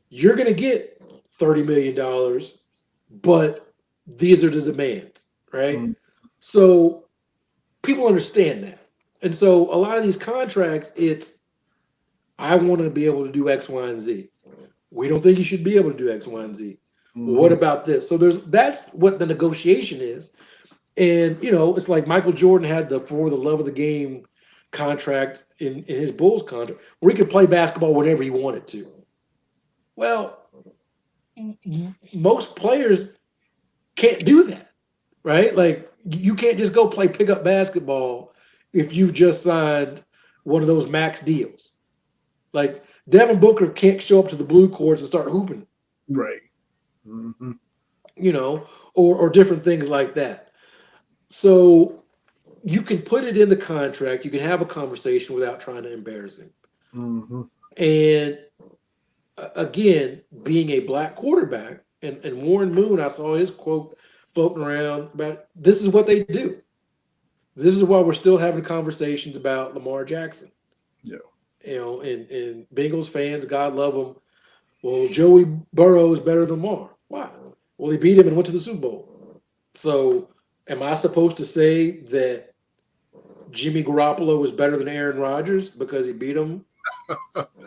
You're going to get $30 million, but these are the demands, right? Mm-hmm. So people understand that. And so a lot of these contracts, it's I want to be able to do X, Y, and Z. We don't think you should be able to do X, Y, and Z. Well, what about this? So that's what the negotiation is. And it's like Michael Jordan had the For the Love of the Game contract in his Bulls contract, where he could play basketball whenever he wanted to. Well, most players can't do that, right? Like you can't just go play pickup basketball if you've just signed one of those max deals. Like Devin Booker can't show up to the blue courts and start hooping, Right. Or different things like that. So you can put it in the contract. You can have a conversation without trying to embarrass him. And again, being a black quarterback, and Warren Moon, I saw his quote floating around about this is what they do. This is why we're still having conversations about Lamar Jackson. Yeah. And Bengals fans, God love them. Well, Joey Burrow is better than Lamar. Why? Well, he beat him and went to the Super Bowl. So am I supposed to say that Jimmy Garoppolo was better than Aaron Rodgers because he beat him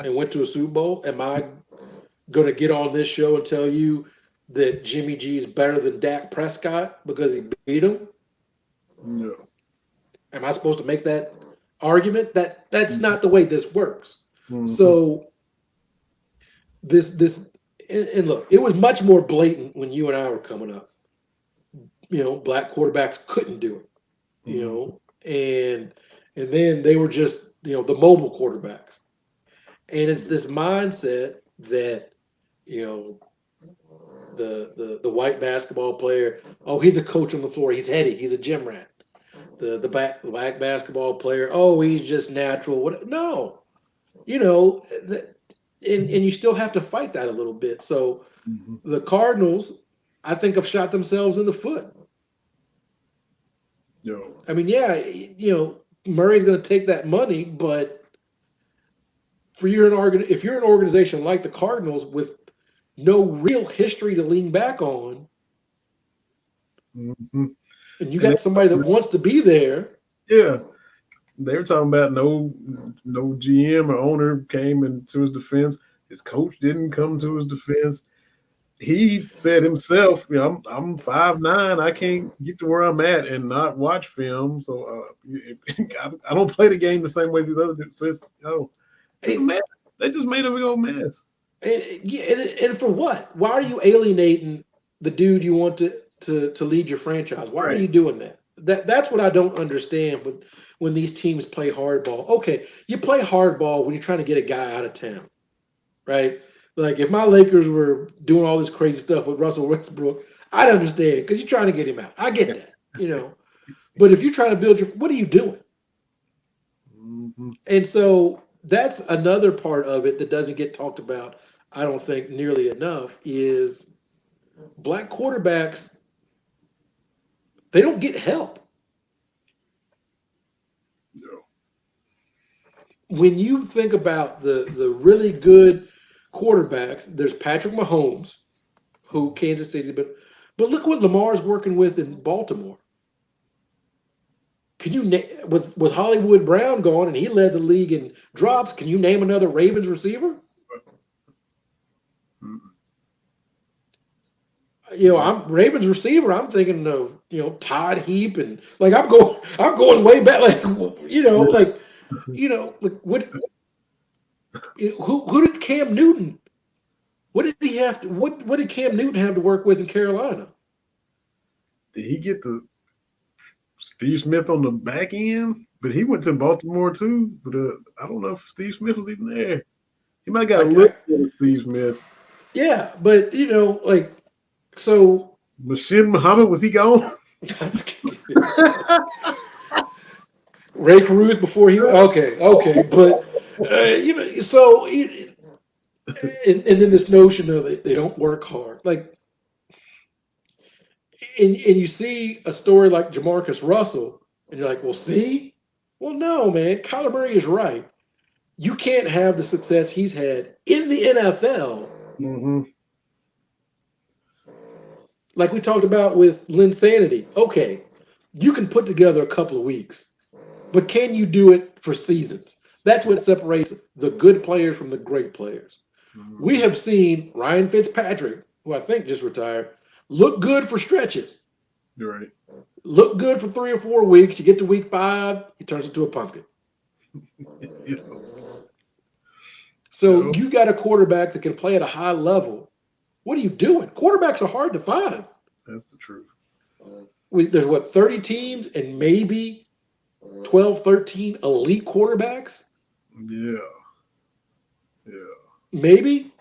and went to a Super Bowl? Am I going to get on this show and tell you that Jimmy G is better than Dak Prescott because he beat him? No. Am I supposed to make that argument? That's not the way this works. So this and look, it was much more blatant when you and I were coming up. Black quarterbacks couldn't do it. And then they were just the mobile quarterbacks. And it's this mindset that the white basketball player, oh, he's a coach on the floor, he's heady, he's a gym rat. The black basketball player, oh, he's just natural. What? No, and you still have to fight that a little bit. So the Cardinals, I think, have shot themselves in the foot. I mean, yeah, Murray's going to take that money, but if you're an organization like the Cardinals with no real history to lean back on, and you got somebody that wants to be there. Yeah. They were talking about no GM or owner came into his defense. His coach didn't come to his defense. He said himself, I'm 5'9". I can't get to where I'm at and not watch film. So I don't play the game the same way as these other dudes. So it's a mess. They just made a big old mess. And for what? Why are you alienating the dude you want to lead your franchise? Why are you doing that? That's what I don't understand when these teams play hardball. Okay, you play hardball when you're trying to get a guy out of town, right? Like if my Lakers were doing all this crazy stuff with Russell Westbrook, I'd understand because you're trying to get him out. I get that, But if you're trying to build what are you doing? And so that's another part of it that doesn't get talked about, I don't think, nearly enough is black quarterbacks, they don't get help. When you think about the really good quarterbacks, there's Patrick Mahomes, who Kansas City, but look what Lamar's working with in Baltimore. Can you with Hollywood Brown gone and he led the league in drops? Can you name another Ravens receiver? I'm Ravens receiver. I'm thinking of Todd Heap and like I'm going way back. Like what? Who did Cam Newton? What did he have to? What did Cam Newton have to work with in Carolina? Did he get the Steve Smith on the back end? But he went to Baltimore too. But I don't know if Steve Smith was even there. He might got a look at Steve Smith. Yeah, but so. Mashin Muhammad, was he gone? Ray Caruth before he okay, but so and then this notion of they don't work hard, like, and you see a story like Jamarcus Russell, and you're like, well, no, man, Kyler Murray is right. You can't have the success he's had in the NFL. Like we talked about with Lynn Sanity. Okay, you can put together a couple of weeks. but can you do it for seasons? That's what separates the good players from the great players. We have seen Ryan Fitzpatrick, who I think just retired, look good for stretches. You're right. Look good for 3 or 4 weeks. You get to week 5, he turns into a pumpkin. Yeah. So you got a quarterback that can play at a high level. What are you doing? Quarterbacks are hard to find. That's the truth. There's 30 teams and maybe 12, 13 elite quarterbacks? Yeah. Yeah. Maybe.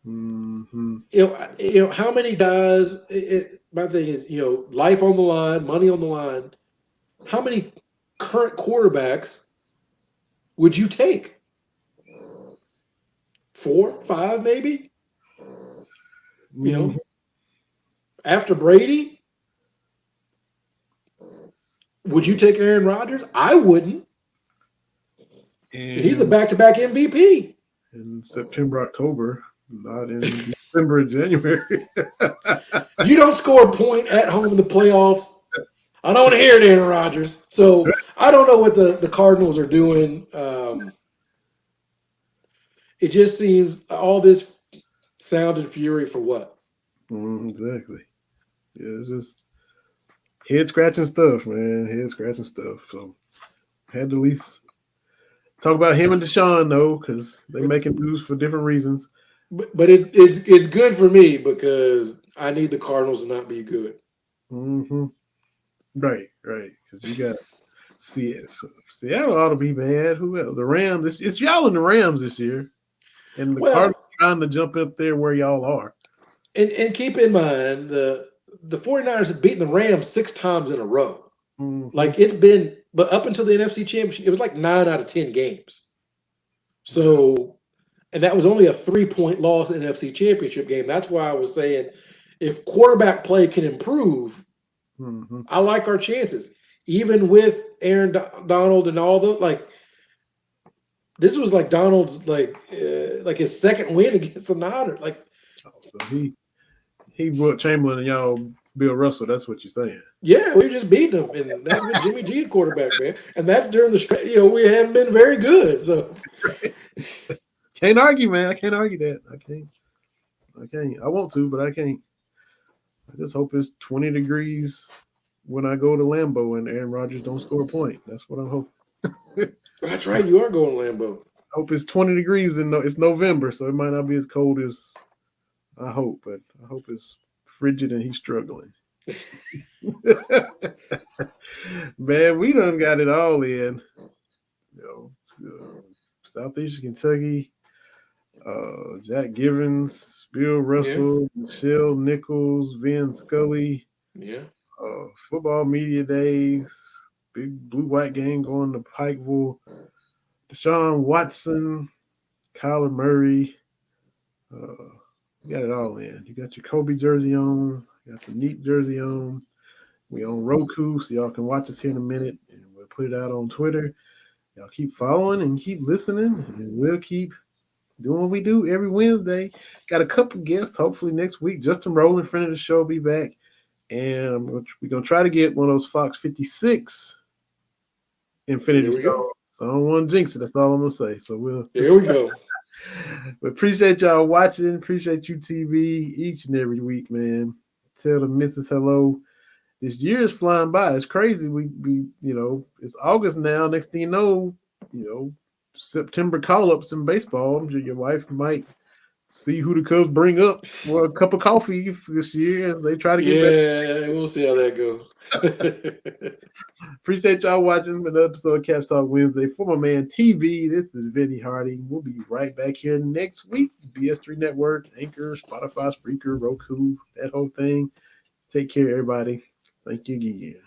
Mm-hmm. How many guys? My thing is, life on the line, money on the line. How many current quarterbacks would you take? 4, 5, maybe. After Brady, would you take Aaron Rodgers? I wouldn't. And he's the back-to-back MVP. In September, October, not in December and January. You don't score a point at home in the playoffs. I don't want to hear it, Aaron Rodgers. So I don't know what the Cardinals are doing. It just seems all this sound and fury for what? Exactly. Yeah, it's just head-scratching stuff, man. Head-scratching stuff. So had to at least talk about him and Deshaun, though, because they're making news for different reasons. But it's good for me because I need the Cardinals to not be good. Mm-hmm. Right. Because you got Seattle ought to be bad. Who else? The Rams. It's y'all and the Rams this year. And the Cardinals trying to jump up there where y'all are. And keep in mind, the 49ers have beaten the Rams 6 times in a row. Mm-hmm. Like it's been, but up until the NFC Championship, it was like 9 out of 10 games. So, and that was only a 3-point loss in the NFC Championship game. That's why I was saying if quarterback play can improve, I like our chances. Even with Aaron Donald and all those, this was like Donald's like his second win against the Niners. So he brought Chamberlain and y'all Bill Russell. That's what you're saying. Yeah, we just beat them, and that's with Jimmy G at quarterback, man. And that's during the stretch. We haven't been very good. So can't argue, man. I can't argue that. I can't. I want to, but I can't. I just hope it's 20 degrees when I go to Lambeau and Aaron Rodgers don't score a point. That's what I'm hoping. That's right. You are going Lambeau. I hope it's 20 degrees and it's November, so it might not be as cold as I hope, but I hope it's frigid and he's struggling. Man, we done got it all in. Southeastern Kentucky, Jack Givens, Bill Russell, Nichelle Nichols, Vin Scully. Yeah. Football media days, big blue-white game going to Pikeville. Deshaun Watson, Kyler Murray. You got it all in. You got your Kobe jersey on. You got the neat jersey on. We on Roku, so y'all can watch us here in a minute, and we'll put it out on Twitter. Y'all keep following and keep listening, and we'll keep doing what we do every Wednesday. Got a couple guests, hopefully next week. Justin Rowland, friend of the show, will be back. And we're going to try to get one of those Fox 56 Infinity Stones. So I don't want to jinx it. That's all I'm going to say. So here we go. We appreciate y'all watching. Appreciate you, TV, each and every week, man. Tell the missus hello. This year is flying by. It's crazy. We it's August now. Next thing you know, September call-ups in baseball. Your wife might see who the Cubs bring up for a cup of coffee this year as they try to get back. We'll see how that goes. Appreciate y'all watching another episode of Cats Talk Wednesday. For my man TV, this is Vinny Harding. We'll be right back here next week. BS3 Network, Anchor, Spotify, Spreaker, Roku, that whole thing. Take care, everybody. Thank you again.